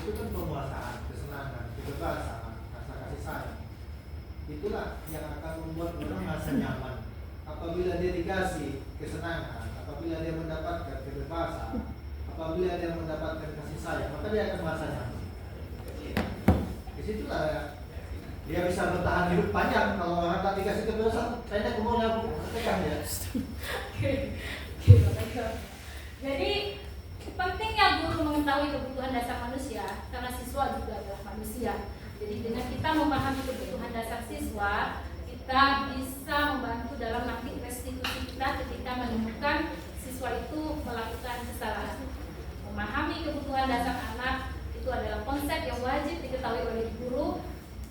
itu kan penguasaan, kesenangan, kebebasan, rasa kasih sayang. Itulah yang akan membuat orang merasa nyaman. Apabila dia dikasih kesenangan, apabila dia mendapatkan kebebasan, apabila dia mendapatkan kasih sayang, maka dia akan merasa nyaman. Disitulah dia bisa bertahan hidup panjang. Kalau orang tak dikasih kebebasan, kayaknya umurnya tekan ya. Jadi pentingnya guru mengetahui kebutuhan dasar manusia karena siswa juga adalah manusia. Jadi dengan kita memahami kebutuhan dasar siswa, kita bisa membantu dalam nanti restitusi kita ketika menemukan siswa itu melakukan kesalahan. Memahami kebutuhan dasar anak itu adalah konsep yang wajib diketahui oleh guru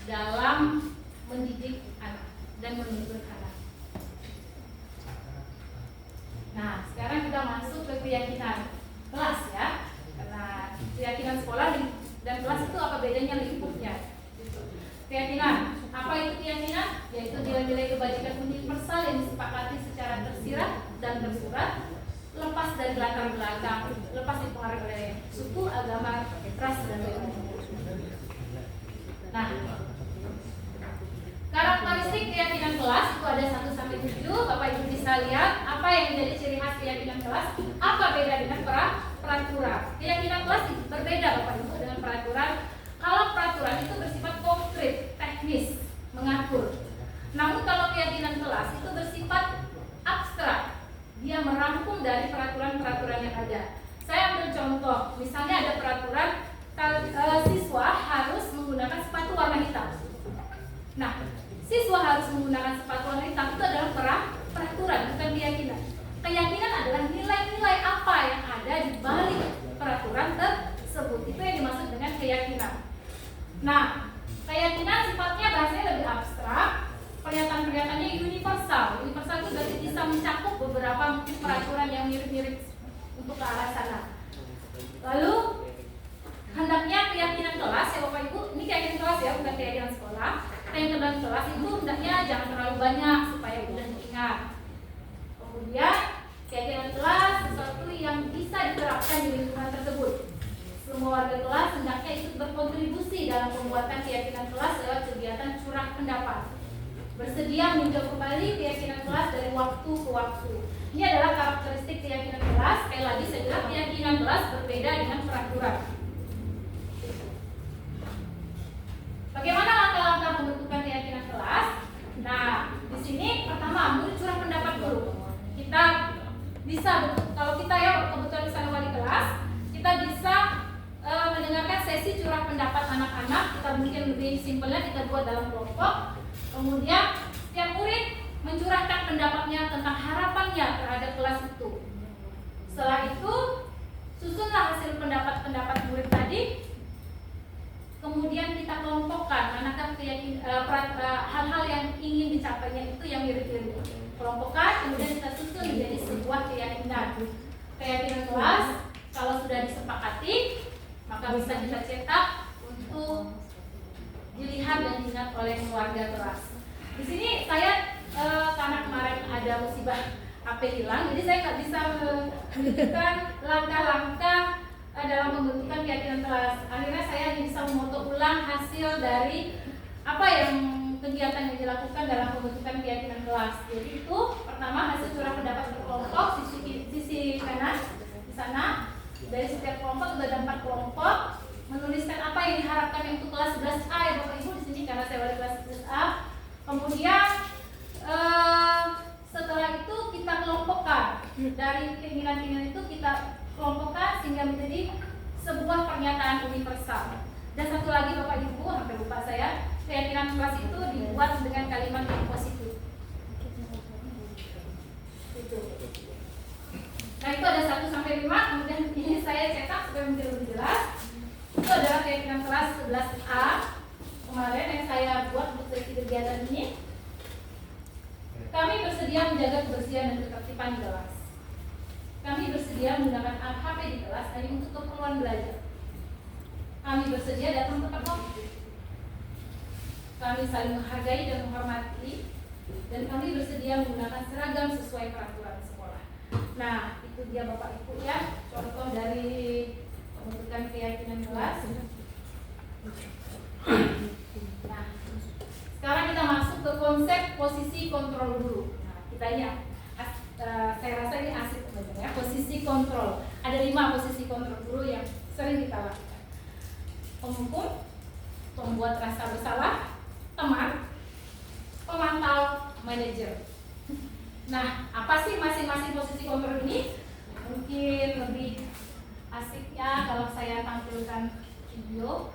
dalam mendidik anak dan menuntun anak. Nah, sekarang kita masuk ke keyakinan kelas ya. Karena keyakinan sekolah dan kelas itu apa bedanya lingkupnya? Keyakinan, apa itu keyakinan? Yaitu nilai-nilai kebajikan universal yang disepakati secara tersirat dan tersurat, lepas dari latar belakang, lepas dipengaruhi oleh suku, agama, ras, dan lain-lain. Nah, karakteristik keyakinan kelas itu ada 1-7. Bapak Ibu bisa lihat apa yang menjadi ciri khas keyakinan kelas, apa beda dengan peraturan. Keyakinan kelas berbeda Bapak Ibu dengan peraturan. Kalau peraturan itu bersifat konkret, teknis, mengatur. Namun kalau keyakinan kelas itu bersifat abstrak. Dia merangkum dari peraturan-peraturan yang ada. Saya ambil contoh, misalnya ada peraturan siswa harus menggunakan sepatu warna hitam. Nah, siswa harus menggunakan sepatu warna hitam itu adalah peraturan, bukan keyakinan. Keyakinan adalah nilai-nilai apa yang ada di balik peraturan tersebut. Itu yang dimaksud dengan keyakinan. Nah, keyakinan sifatnya bahasanya lebih abstrak. Pernyataan-pernyataannya universal. Universal itu berarti bisa mencakup beberapa mungkin peraturan yang mirip-mirip untuk ke arah sana. Lalu hendaknya keyakinan kelas ya Bapak Ibu, ini keyakinan kelas ya, bukan keyakinan sekolah. Keyakinan kelas itu hendaknya jangan terlalu banyak supaya mudah diingat. Kemudian keyakinan kelas sesuatu yang bisa diterapkan di lingkungan tersebut. Semua warga kelas hendaknya ikut berkontribusi dalam pembuatan keyakinan kelas lewat kegiatan curah pendapat. Bersedia meninjau kembali keyakinan kelas dari waktu ke waktu. Ini adalah karakteristik keyakinan kelas. Sekali lagi saya bilang keyakinan kelas berbeda dengan peraturan. Bagaimana langkah-langkah pembentukan keyakinan kelas? Nah, di sini pertama menurut curah pendapat guru. Kita bisa, kalau kita ya kebetulan misalnya wali kelas, kita bisa mendengarkan sesi curah pendapat anak-anak. Kita mungkin lebih simpelnya kita buat dalam kelompok. Kemudian setiap murid mencurahkan pendapatnya tentang harapannya terhadap kelas itu. Setelah itu susunlah hasil pendapat-pendapat murid tadi. Kemudian kita kelompokkan manakah hal-hal yang ingin dicapainya itu yang mirip-mirip. Kelompokkan, kemudian kita susun menjadi sebuah keyakinan. Keyakinan kelas kalau sudah disepakati, maka bisa kita cetak untuk dilihat dan diingat oleh keluarga kelas. Di sini saya karena kemarin ada musibah HP hilang, jadi saya nggak bisa menunjukkan langkah-langkah dalam pembentukan keyakinan kelas. Akhirnya saya bisa memoto ulang hasil dari apa yang kegiatan yang dilakukan dalam pembentukan keyakinan kelas. Jadi itu pertama hasil curah pendapat berkelompok sisi kanan di sana. Dari setiap kelompok sudah ada 4 kelompok menuliskan apa yang diharapkan untuk kelas 11A ya Bapak Ibu di sini karena saya wali kelas 11A. Kemudian setelah itu kita kelompokkan dari keinginan-keinginan itu kita kelompokkan sehingga menjadi sebuah pernyataan universal. Dan satu lagi Bapak Ibu, hampir lupa saya, keyakinan kelas itu dibuat dengan kalimat yang positif. itu ada 1 sampai 5, kemudian ini saya cetak supaya menjadi lebih jelas. Itu adalah keyakinan kelas 11A kemarin yang saya buat untuk sesi kegiatan ini. Kami bersedia menjaga kebersihan dan ketertiban di kelas. Kami bersedia menggunakan HP di kelas hanya untuk keperluan belajar. Kami bersedia datang tepat waktu. Kami saling menghargai dan menghormati, dan kami bersedia menggunakan seragam sesuai peraturan sekolah. Nah, itu dia Bapak Ibu ya, contoh dari pembentukan keyakinan kelas. Nah, sekarang kita masuk ke konsep posisi kontrol guru. Nah, kita ini saya rasa ini asik sebenarnya, posisi kontrol. Ada 5 posisi kontrol guru yang sering kita lakukan. Penghukum, pembuat rasa bersalah, teman, pemantau, manajer. Nah, apa sih masing-masing posisi kontrol ini? Mungkin lebih asiknya kalau saya tampilkan video.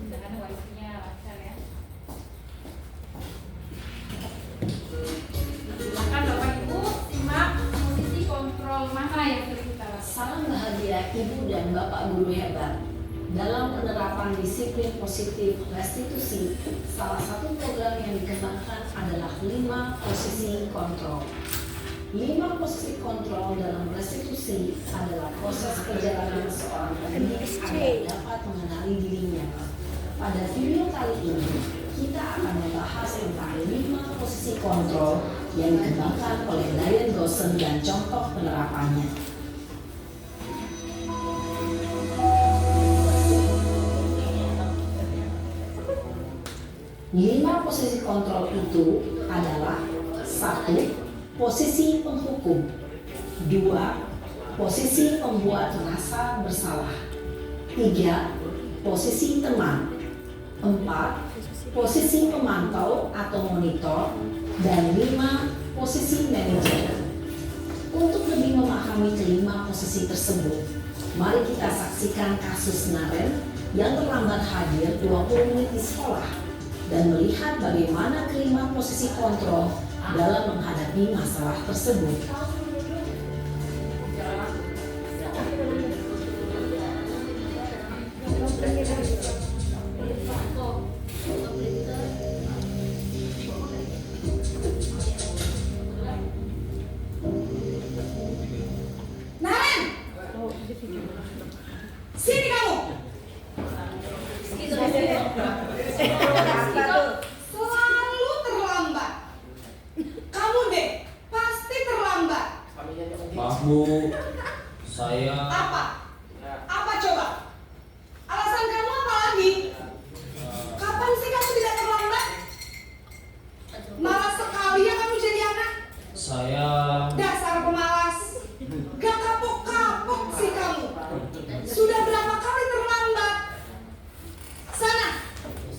Karena wifi-nya lancar ya. Silakan Bapak Ibu simak posisi kontrol mana yang sering kita lakukan. Salam bahagia Ibu dan Bapak guru hebat. Dalam penerapan disiplin positif restitusi, salah satu program yang dikembangkan adalah 5 posisi kontrol. 5 posisi kontrol dalam restitusi adalah proses perjalanan seorang pendidik agar dapat mengenali dirinya. Pada video kali ini, kita akan membahas tentang 5 posisi kontrol yang dikembangkan oleh Diane Dawson dan contoh penerapannya. 5 posisi kontrol itu adalah 1. Posisi penghukum, 2. Posisi pembuat rasa bersalah, 3. Posisi teman, 4. Posisi pemantau atau monitor, dan 5. Posisi manajer. Untuk lebih memahami kelima posisi tersebut, mari kita saksikan kasus Naren yang terlambat hadir 20 menit di sekolah dan melihat bagaimana kelima posisi kontrol dalam menghadapi masalah tersebut. Naren, sini kamu. Selalu terlambat. Kamu deh, pasti terlambat. Maaf Bu, saya Apa? Apa coba? Alasan kamu apa lagi? Kapan sih kamu tidak terlambat? Malas sekali ya kamu jadi anak. saya Dasar pemalas. Gak kapok-kapok sih kamu. Sudah berapa kali terlambat? Sana,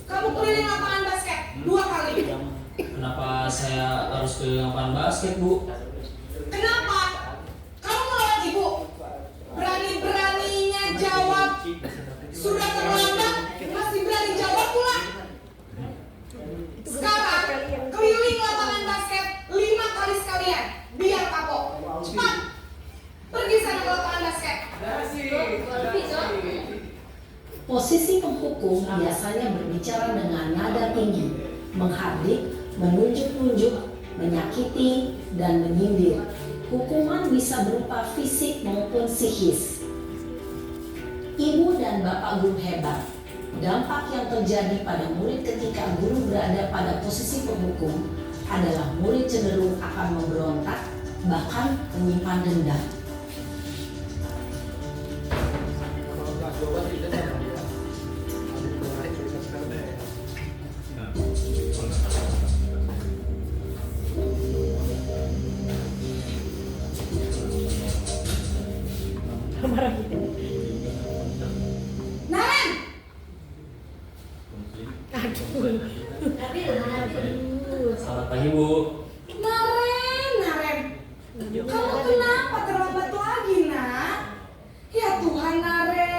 kamu keliling lapangan basket 2 kali. kenapa saya harus ke lapangan basket Bu? Kenapa? Kamu melawan ibu. Berani-beraninya jawab. Sudah terlambat, masih berani jawab pula. Sekarang, keliling lapangan basket 5 kali sekalian. Biar kapok. Cepat. Pergi sana ke lapangan basket. Posisi penghukum biasanya berbicara dengan nada tinggi, menghardik, menunjuk-nunjuk, menyakiti, dan menyindir. Hukuman bisa berupa fisik maupun psikis. Ibu dan Bapak guru hebat, dampak yang terjadi pada murid ketika guru berada pada posisi penghukum adalah murid cenderung akan memberontak, bahkan menyimpan dendam. Naren, Selamat pagi Bu. Naren. Kamu kenapa terlambat lagi, nak? Ya Tuhan, Naren.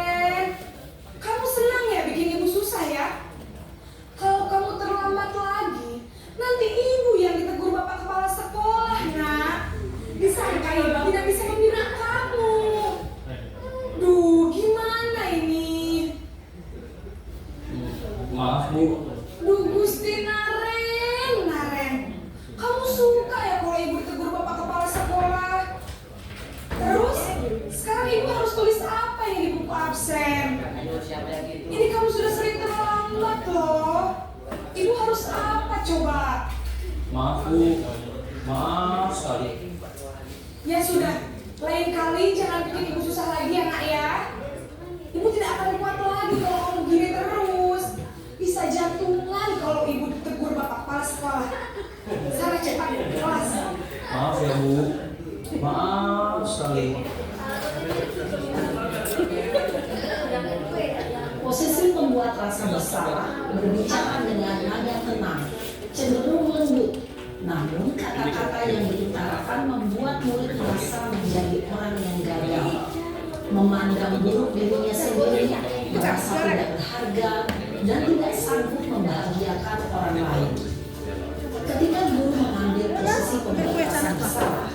Ini kamu sudah sering terlambat loh. Ibu harus apa coba? Maaf Bu, maaf sekali. Ya sudah, lain kali jangan bikin ibu susah lagi ya nak ya. Ibu tidak akan kuat lagi kalau kamu gini terus. Bisa jantungan kalau ibu ditegur bapak kepala sekolah. Sana cepat ke kelas. Maaf ya Bu, maaf sekali. Posisi pembuat rasa bersalah berbicara dengan nada tenang, cenderung lembut. Namun kata-kata yang diutarakan membuat murid merasa menjadi orang yang gagal, memandang buruk dirinya sendiri, merasa tidak berharga, dan tidak sanggup membahagiakan orang lain. Ketika guru mengambil posisi pembuat rasa bersalah,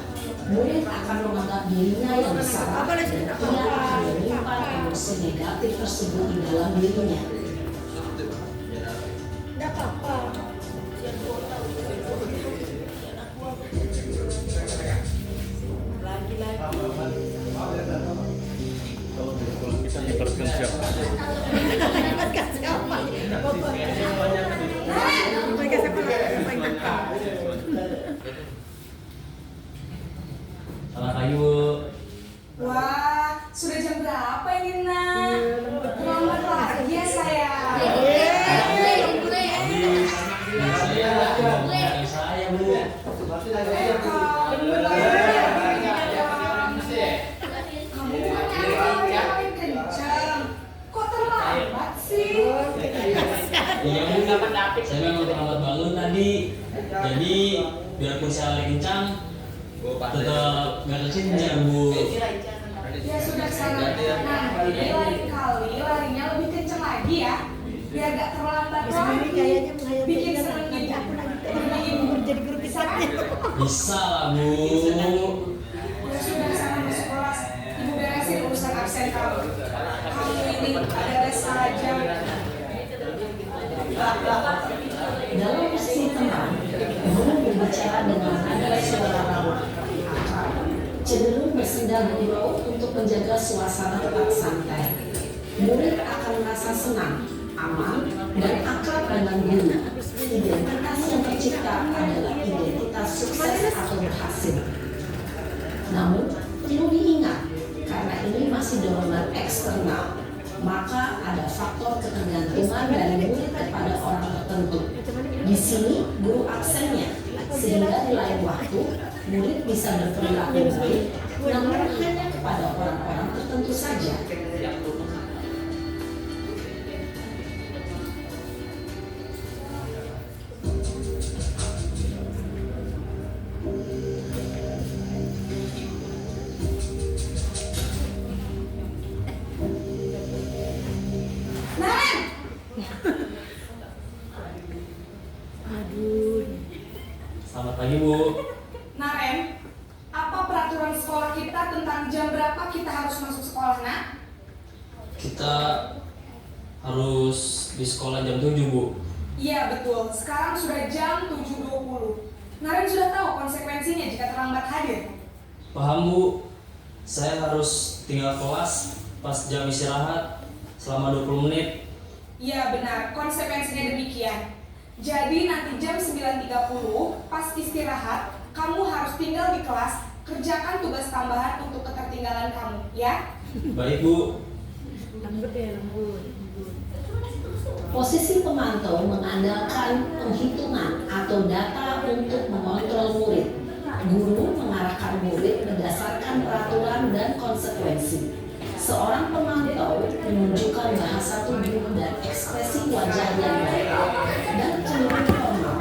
murid akan menganggap dirinya yang bersalah dan ia akan menyimpan emosi negatif tersebut di dalam dirinya. Selamat pagi Bu. Wah, sudah jam berapa ini nak? Terlambat lagi ya saya. Saya Bu. Kamu paling kencang. Kok terlambat sih? Iya Bu, saya memang terlambat bangun tadi. Jadi biarpun saya lagi kencang, tetap nggak kekencang Bu. Ya sudah sana. Nah, lain kali larinya lebih kencang lagi ya. Biar gak terlambat lagi. Bikin seneng ibu. Jadi guru bisa kan? Bisa lah Bu. Ya sudah sana masuk kelas. Ibu beresin urusan absen kamu. Kamu ini ada les saja. Dalam posisi tenang, guru berbicara dengan nada suara ramah, cenderung bersenda gurau untuk menjaga suasana tetap santai. Murid akan merasa senang, aman, dan akrab dengan guru. Identitas yang tercipta adalah identitas sukses atau berhasil. Namun, perlu diingat, karena ini masih dorongan eksternal, maka ada faktor ketergantungan dari murid kepada orang tertentu. Di sini, guru absennya, sehingga di lain waktu, murid bisa berperilaku baik, namun hanya kepada orang-orang tertentu saja. Selamat pagi Bu. Naren, apa peraturan sekolah kita tentang jam berapa kita harus masuk sekolah, nak? Kita harus di sekolah jam 7 Bu. Iya betul, sekarang sudah jam 7.20. Naren sudah tahu konsekuensinya jika terlambat hadir. Paham Bu. Saya harus tinggal kelas pas jam istirahat selama 20 menit. Iya benar, konsekuensinya demikian. Jadi nanti jam 9.30 pas istirahat, kamu harus tinggal di kelas, kerjakan tugas tambahan untuk ketertinggalan kamu, ya? Baik Bu. Posisi pemantau mengandalkan penghitungan atau data untuk mengontrol murid. Guru mengarahkan murid berdasarkan peraturan dan konsekuensi. Seorang pemantau menunjukkan bahasa tubuh dan ekspresi wajah yang netral dan cenderung formal.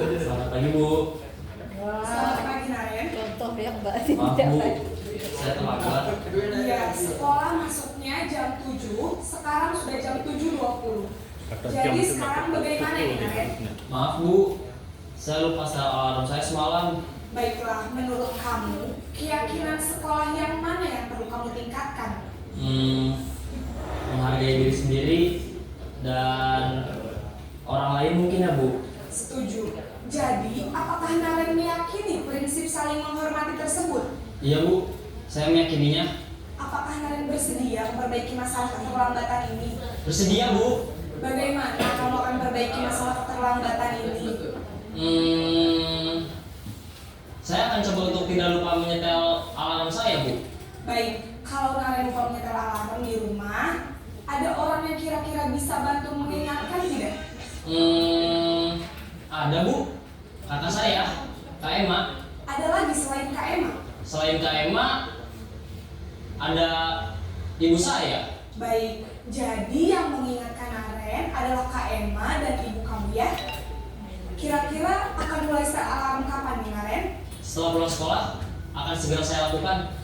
Selamat pagi Bu. Selamat pagi Naren. Maaf Bu, saya terlambat. Iya, sekolah masuknya jam 7, sekarang sudah jam 7.20. Jadi sekarang bagaimana ini Naren? Maaf Bu, Saya lupa setel alarm saya semalam. Baiklah, menurut kamu, keyakinan sekolah yang mana yang perlu kamu tingkatkan? Menghargai diri sendiri dan orang lain mungkin ya Bu. Setuju. Jadi, apakah Naren meyakini prinsip saling menghormati tersebut? Iya Bu, saya meyakininya. Apakah Naren bersedia memperbaiki masalah keterlambatan ini? Bersedia Bu. Bagaimana kamu akan memperbaiki masalah keterlambatan ini? Saya akan coba untuk tidak lupa menyetel alarm saya Bu. Baik, kalau Naren lupa menyetel alarm di rumah, ada orang yang kira-kira bisa bantu mengingatkan tidak? Ada Bu, kakak saya, Kak Emma. Ada lagi selain Kak Emma? Selain Kak Emma, ada ibu saya. Baik, jadi yang mengingatkan Naren adalah Kak Emma dan ibu kamu ya? Kira-kira akan mulai setel alarm kapan nih Naren? Setelah pulang sekolah, akan segera saya lakukan.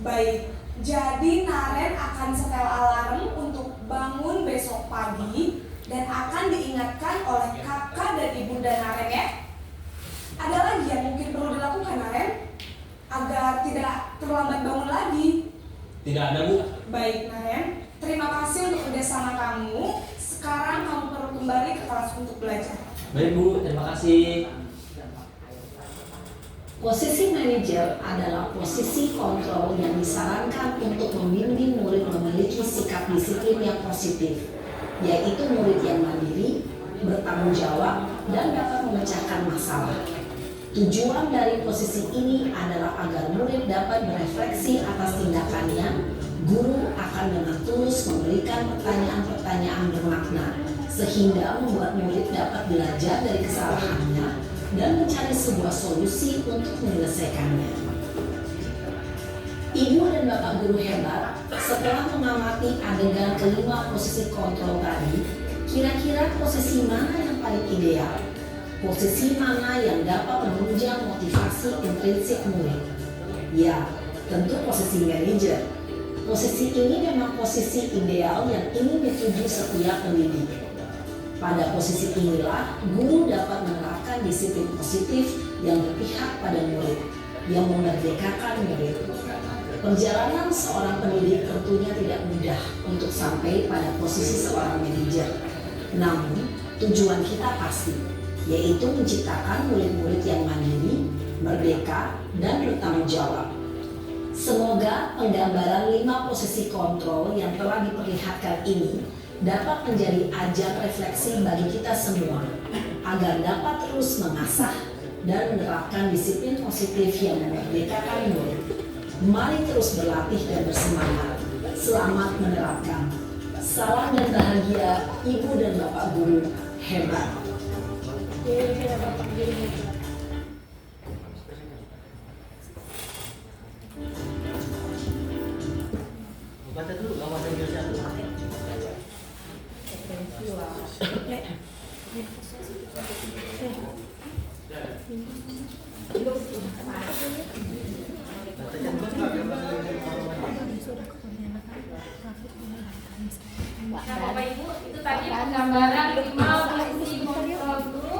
Baik, jadi Naren akan setel alarm untuk bangun besok pagi dan akan diingatkan oleh kakak dan ibunda Naren ya. Ada lagi yang mungkin perlu dilakukan Naren agar tidak terlambat bangun lagi? Tidak ada Bu. Baik Naren, terima kasih untuk kerjasama kamu. Sekarang kamu perlu kembali ke kelas untuk belajar. Baik Bu, terima kasih. Posisi manajer adalah posisi kontrol yang disarankan untuk membimbing murid memiliki sikap disiplin yang positif, yaitu murid yang mandiri, bertanggung jawab, dan dapat memecahkan masalah. Tujuan dari posisi ini adalah agar murid dapat berefleksi atas tindakannya. Guru akan dengan tulus memberikan pertanyaan-pertanyaan bermakna, sehingga membuat murid dapat belajar dari kesalahannya dan mencari sebuah solusi untuk menyelesaikannya. Ibu dan Bapak guru hebat, setelah mengamati adegan kelima posisi kontrol tadi, kira-kira posisi mana yang paling ideal? Posisi mana yang dapat menunjang motivasi intrinsik murid? Ya, tentu posisi manajer. Posisi ini memang posisi ideal yang ingin dituju setiap pendidik. Pada posisi inilah, guru dapat menerapkan disiplin positif yang berpihak pada murid, yang memerdekakan murid. Perjalanan seorang pendidik tentunya tidak mudah untuk sampai pada posisi seorang manajer. Namun, tujuan kita pasti, yaitu menciptakan murid-murid yang mandiri, merdeka, dan bertanggung jawab. Semoga penggambaran 5 posisi kontrol yang telah diperlihatkan ini dapat menjadi ajang refleksi bagi kita semua agar dapat terus mengasah dan menerapkan disiplin positif yang memerdekakan murid. Mari terus berlatih dan bersemangat. Selamat menerapkan. Salam dan bahagia Ibu dan Bapak guru hebat. Baca dulu, kamu baca biasa dulu. Nah, Bapak Ibu, itu tadi penggambaran 5 posisi kontrol guru.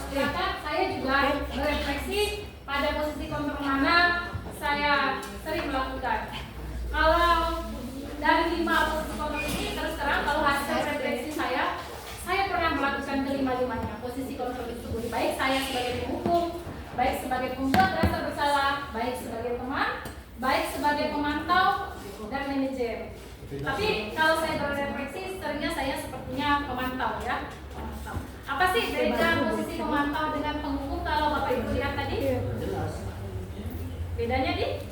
Silakan saya juga berefleksi pada posisi kontrol mana saya sering melakukan. Kalau dari 5 posisi kontrol ini, terus terang kalau hasil refleksi saya pernah melakukan kelima-limanya posisi kontrol tersebut. Baik saya sebagai penghukum, baik sebagai pembuat rasa bersalah, baik sebagai teman, baik sebagai pemantau dan manajer. Tapi kalau saya berefleksi, seringnya saya sepertinya pemantau ya. Pemantau. Apa sih beda posisi pemantau dengan penghukum kalau Bapak Ibu lihat tadi? Bedanya di?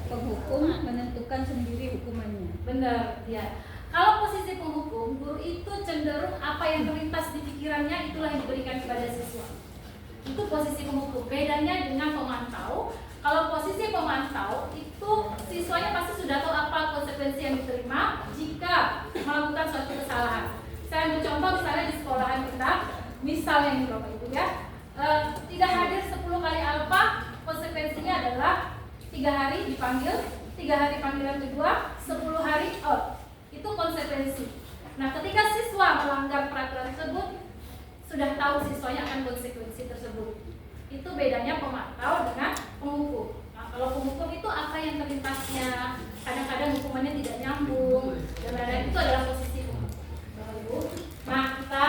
Penghukum menentukan sendiri hukumannya. Benar, ya. Kalau posisi penghukum, guru itu cenderung apa yang terlintas di pikirannya itulah yang diberikan kepada siswa. Itu posisi penghukum. Bedanya dengan pemantau. Kalau posisi pemantau itu siswanya pasti sudah tahu apa konsekuensi yang diterima jika melakukan suatu kesalahan. Saya ambil contoh misalnya di sekolahan kita, misalnya ini Bapak Ibu ya, tidak hadir 10 kali alfa, konsekuensinya adalah 3 hari dipanggil, 3 hari panggilan kedua, 10 hari out. Itu konsekuensi. Nah, ketika siswa melanggar peraturan tersebut, sudah tahu siswanya akan konsekuensi tersebut. Itu bedanya pemantau dengan penghukum. Nah, kalau penghukum itu apa yang terlintasnya, kadang-kadang hukumannya tidak nyambung, dan lain-lain, itu adalah posisi penghukum. Bapak Ibu, nah kita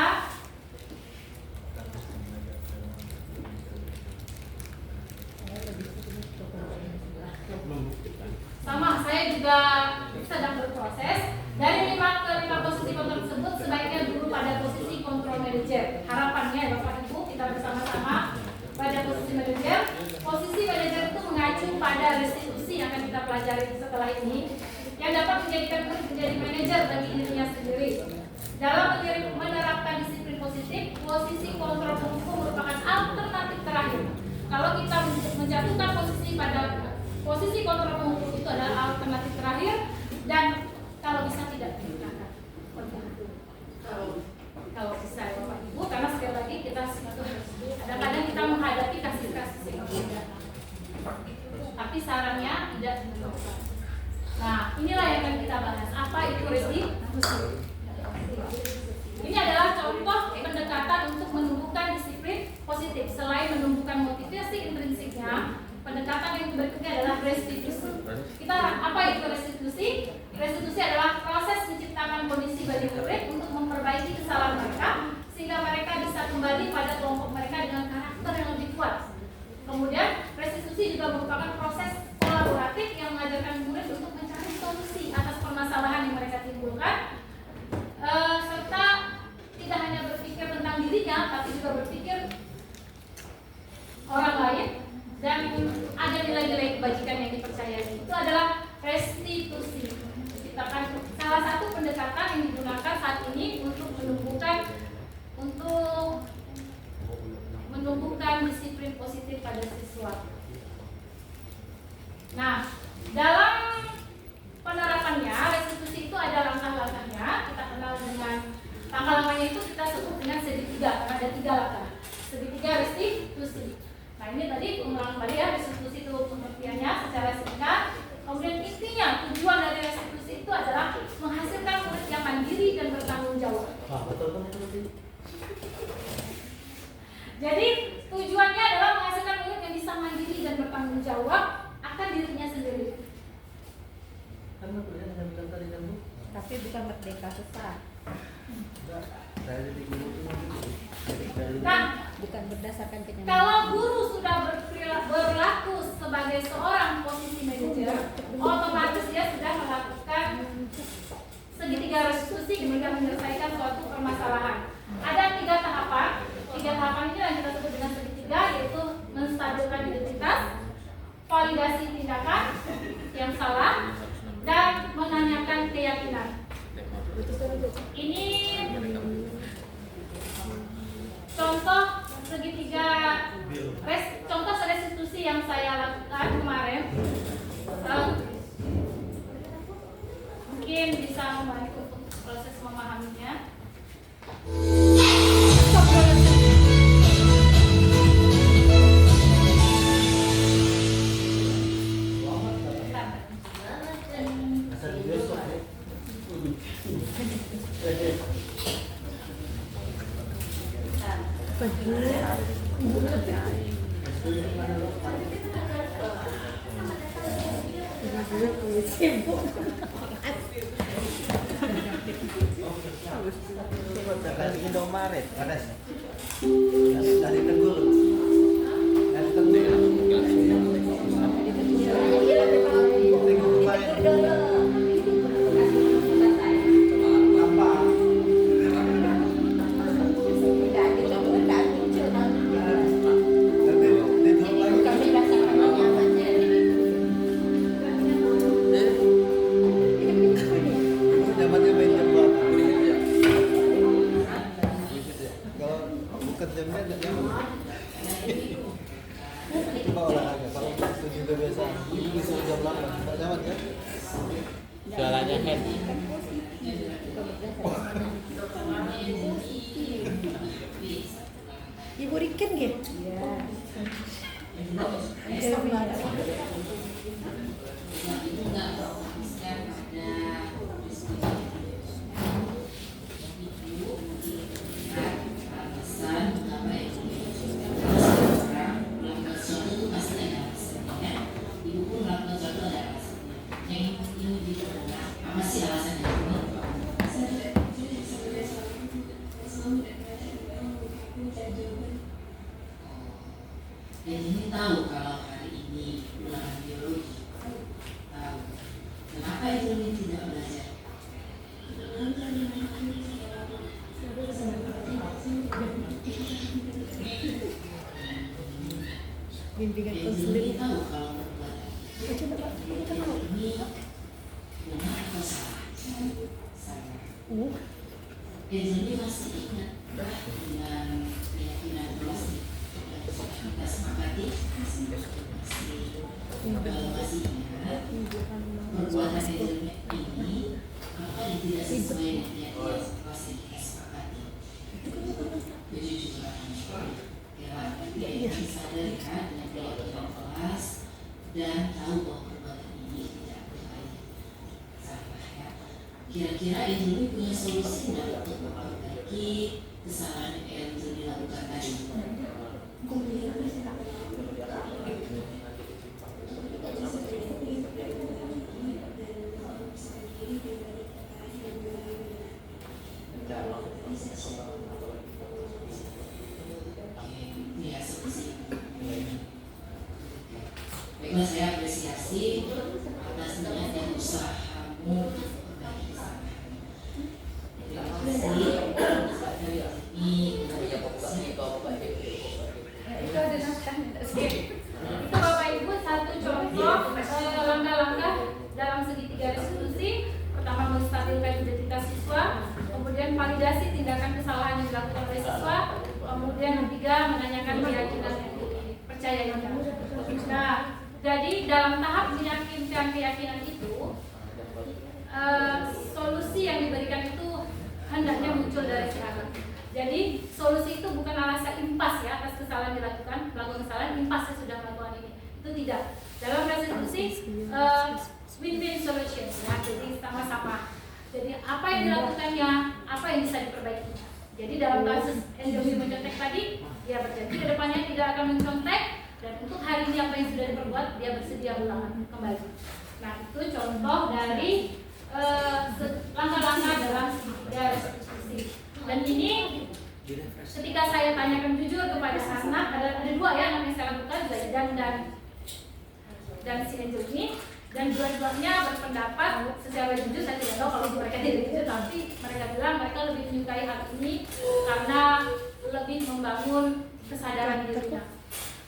sama, saya juga sedang berproses. Dari 5 ke 5 posisi kontrol tersebut sebaiknya dulu pada posisi kontrol manajer. Harapannya Bapak Ibu kita bersama-sama pada posisi manajer. Posisi manajer itu mengacu pada restitusi yang akan kita pelajari setelah ini, yang dapat menjadikan murid menjadi manajer bagi dirinya sendiri. Dalam menerapkan disiplin positif, posisi kontrol penghukum merupakan alternatif terakhir. Kalau kita menjatuhkan posisi pada posisi kontrol penghukum itu adalah alternatif terakhir, dan kalau bisa tidak digunakan. Kalau bisa ya Bapak Ibu, karena sekali lagi kita kadang-kadang kita menghadapi kasus-kasus yang berbeda, tapi sarannya tidak dilakukan. Nah, inilah yang akan kita bahas. Apa itu restitusi? Ini adalah contoh pendekatan untuk menumbuhkan disiplin positif. Selain menumbuhkan motivasi intrinsiknya, pendekatan yang berikutnya adalah restitusi. Apa itu restitusi? Restitusi adalah proses menciptakan kondisi bagi murid untuk memperbaiki kesalahan mereka, sehingga mereka bisa kembali pada kelompok mereka dengan karakter yang lebih kuat. Kemudian restitusi juga merupakan proses kolaboratif yang mengajarkan murid untuk mencari solusi atas permasalahan yang mereka timbulkan, serta tidak hanya berpikir tentang dirinya, tapi juga berpikir orang lain, dan ada nilai-nilai kebajikan yang dipercayai. Itu adalah restitusi. Salah satu pendekatan yang digunakan saat ini untuk menumbuhkan disiplin positif pada siswa. Nah, dalam penerapannya restitusi itu ada langkah-langkahnya. Kita kenal dengan langkah-langkahnya itu kita sebut dengan segitiga, karena ada 3 langkah. Segitiga restitusi. Nah, ini tadi ulang kembali ya, restitusi itu pengertiannya secara singkat. Kemudian intinya tujuan dari restitusi itu adalah menghasilkan murid yang mandiri dan bertanggung jawab. Jadi tujuannya adalah menghasilkan murid yang bisa mandiri dan bertanggung jawab akan dirinya sendiri. Tapi bukan merdeka sesat. Nah, Bukan berdasarkan kenyamanan. kalau guru sudah berlaku sebagai seorang posisi manajer, otomatis dia sudah melakukan segitiga restitusi ketika menyelesaikan suatu permasalahan. Ada 3 tahapan. 3 tahapan ini yang kita sebut dengan segitiga, yaitu menstabilkan identitas, validasi tindakan yang salah, dan menanyakan keyakinan. Ini contoh segitiga contoh restitusi yang saya lakukan kemarin. Mungkin bisa membantu untuk proses memahaminya. Dari Indomaret, dari Tenggul, dari Tenggul. Coba olahraga, kalau itu juga biasa, ibu disuruh jam Apa sih alasannya ini? Dan ini tahu kalau hari ini ulangan biologi, tahu. Kenapa itu ini tidak belajar? Bimbingan sendiri tahu kalau berbuat ini benar atau salah. Jadi masih ingat dengan keyakinan pasti kita sepakati masih ingat perbuatan ini apa yang tidak sesuai dengan keyakinan pasti kita sepakati. Jadi juga kita sadarkan dengan keyakinan kelas dan tahu bahwa perbuatan ini tidak berbahaya. Salah ya. Kira-kira ini punya solusi tidak untuk memperbaiki kesalahan yang dilakukan tadi? Ya, solusi. Baiklah, saya apresiasi atas niat dan usahamu untuk memperbaiki kesalahan. Terima kasih. Itu Bapak Ibu satu contoh langkah-langkah dalam segitiga resolusi. Pertama, menstabilkan identitas siswa, kemudian validasi tindakan kesalahan yang dilakukan oleh siswa, kemudian yang ketiga, menanyakan keyakinan yang dipercayainya. Nah, jadi dalam tahap meyakinkan keyakinan itu, solusi yang diberikan itu hendaknya muncul dari si anak. Jadi solusi itu bukan alasan impas ya atas kesalahan dilakukan, melakukan kesalahan impas saya sudah melakukan ini. Itu tidak. Dalam resolusi win-win solution ya, jadi sama-sama. Jadi apa yang dilakukannya, apa yang bisa diperbaiki. Jadi dalam kasus Endemi mencontek tadi, dia berjanji ke depannya tidak akan mencontek, dan untuk hari ini apa yang sudah diperbuat dia bersedia ulangan kembali. Nah itu contoh dari langkah-langkah dalam segitiga resolusi. Dan ini ketika saya tanyakan jujur kepada anak, ada dua ya anak yang saya lakukan, dan si Angel ini, dan dua-duanya berpendapat secara jujur. Saya tidak tahu kalau mereka tidak jujur, tapi mereka bilang mereka lebih menyukai hal ini karena lebih membangun kesadaran dirinya.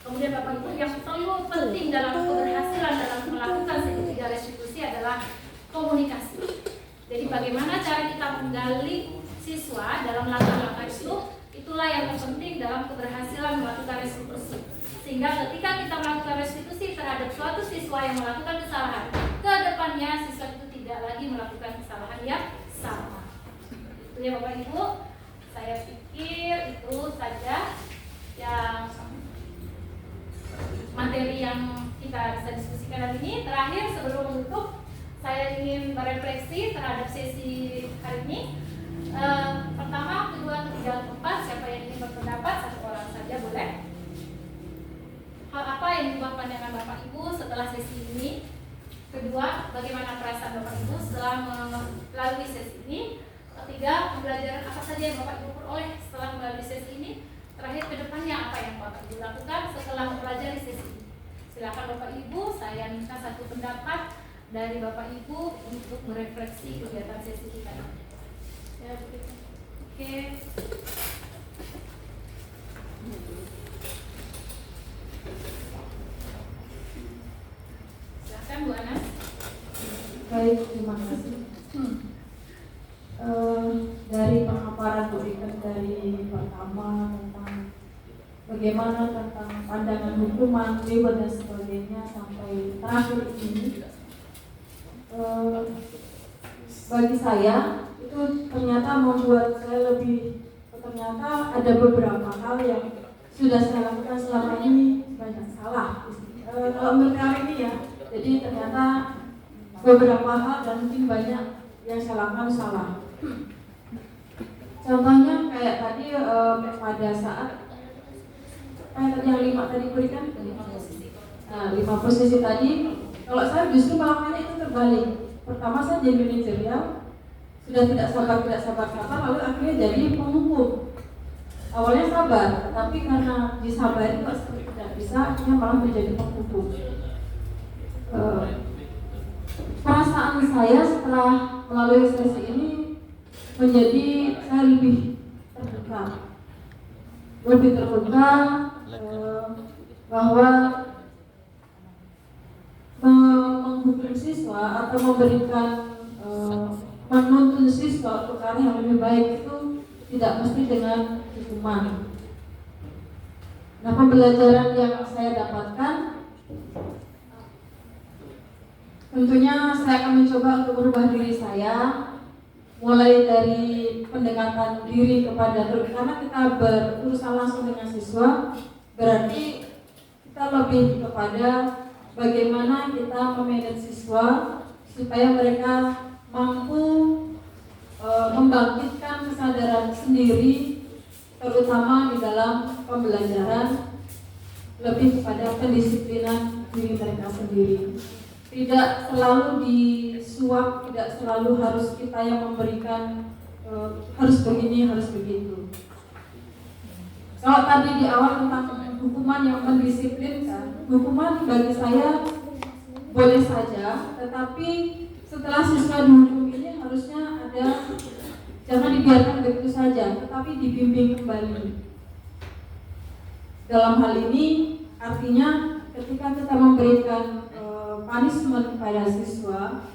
Kemudian Bapak Ibu, yang perlu penting dalam keberhasilan dalam melakukan segitiga restitusi adalah komunikasi. Jadi bagaimana cara kita menggali siswa dalam langkah-langkah itu, itulah yang terpenting dalam keberhasilan melakukan restitusi. Sehingga ketika kita melakukan restitusi terhadap suatu siswa yang melakukan kesalahan, ke depannya siswa itu tidak lagi melakukan kesalahan yang sama. Itu ya Bapak Ibu, saya pikir itu saja yang materi yang kita bisa diskusikan hari ini. Terakhir sebelum menutup, saya ingin berefleksi terhadap sesi hari ini. Pertama, kedua, ketiga, keempat, siapa yang ingin berpendapat, satu orang saja boleh. Hal apa yang diubah pandangan Bapak Ibu setelah sesi ini? Kedua, bagaimana perasaan Bapak Ibu setelah melalui sesi ini? Ketiga, pembelajaran apa saja yang Bapak Ibu peroleh setelah melalui sesi ini? Terakhir, kedepannya apa yang Bapak Ibu lakukan setelah mempelajari sesi ini? Silakan Bapak Ibu, saya minta satu pendapat dari Bapak Ibu untuk merefleksi kegiatan sesi kita ini. Ya, oke. Silakan Bu Anas. Baik, terima kasih. Dari pemaparan berikan dari pertama tentang bagaimana tentang pandangan hukuman, reward dan sebagainya sampai terakhir ini, bagi saya itu ternyata membuat saya lebih, ternyata ada beberapa hal yang sudah saya lakukan selama ini banyak salah. Kalau menurut kali ini ya, jadi ternyata beberapa hal dan mungkin banyak yang saya lakukan salah. Contohnya kayak tadi pada saat yang 5 tadi berikan, 5 posisi tadi, kalau saya justru melakukannya itu terbalik. pertama saya jadi manajerial, sudah tidak sabar lalu akhirnya jadi penghukum. Awalnya sabar, tapi karena disabari kok tidak bisa, akhirnya malah menjadi penghukum. Perasaan saya setelah melalui sesi ini menjadi saya lebih terbuka bahwa menghukum siswa atau memberikan menuntun siswa untuk arah yang lebih baik itu tidak mesti dengan hukuman. Nah, pembelajaran yang saya dapatkan, tentunya saya akan mencoba untuk merubah diri saya, mulai dari pendekatan diri kepada karena kita berurusan langsung dengan siswa, berarti kita lebih kepada bagaimana kita memanage siswa supaya mereka mampu membangkitkan kesadaran sendiri, terutama di dalam pembelajaran, lebih kepada pendisiplinan diri mereka sendiri. Tidak selalu disuap, tidak selalu harus kita yang memberikan harus begini, harus begitu. Kalau tadi di awal tentang hukuman yang mendisiplinkan, hukuman bagi saya boleh saja, tetapi setelah siswa dihukum ini harusnya ada, jangan dibiarkan begitu saja, tetapi dibimbing kembali. Dalam hal ini artinya ketika kita memberikan punishment kepada siswa,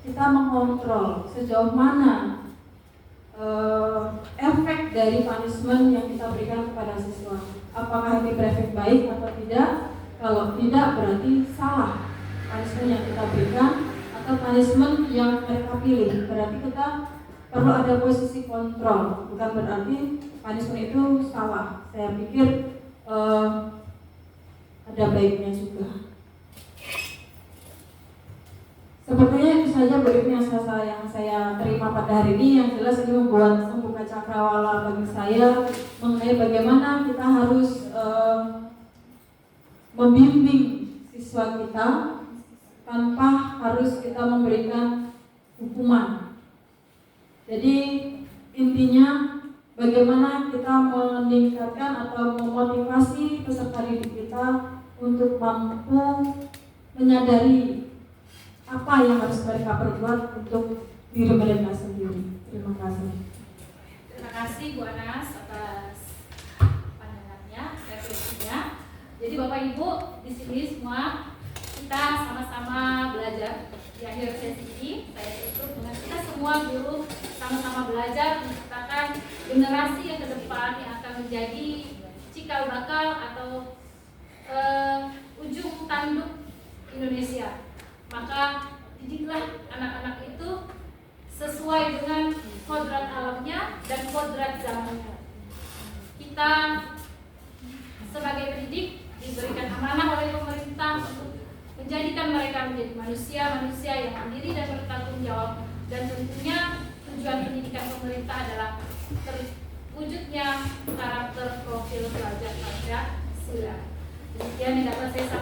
kita mengontrol sejauh mana efek dari punishment yang kita berikan kepada siswa. Apakah ini berefek baik atau tidak? Kalau tidak, berarti salah punishment yang kita berikan atau punishment yang mereka pilih. Berarti kita perlu ada posisi kontrol, bukan berarti punishment itu salah. Saya pikir ada baiknya juga. Sepertinya itu saja briefing yang saya terima pada hari ini. Yang jelas ini membuka cakrawala bagi saya mengenai bagaimana kita harus membimbing siswa kita tanpa harus kita memberikan hukuman. Jadi intinya bagaimana kita meningkatkan atau memotivasi peserta didik kita untuk mampu menyadari apa yang harus mereka perbuat untuk diri mereka sendiri. Terima kasih. Terima kasih Bu Anas atas pandangannya, refleksinya. Jadi Bapak Ibu di sini semua kita sama-sama belajar. Di akhir sesi ini saya tutup dengan kita semua guru sama-sama belajar menciptakan generasi yang ke depan yang akan menjadi cikal bakal atau ujung tanduk Indonesia. Maka didiklah anak-anak itu sesuai dengan kodrat alamnya dan kodrat zamannya. Kita sebagai pendidik diberikan amanah oleh pemerintah untuk menjadikan mereka menjadi manusia yang mandiri dan bertanggung jawab. Dan tentunya tujuan pendidikan pemerintah adalah terwujudnya karakter profil pelajar Pancasila. Demikian yang dapat saya sampaikan.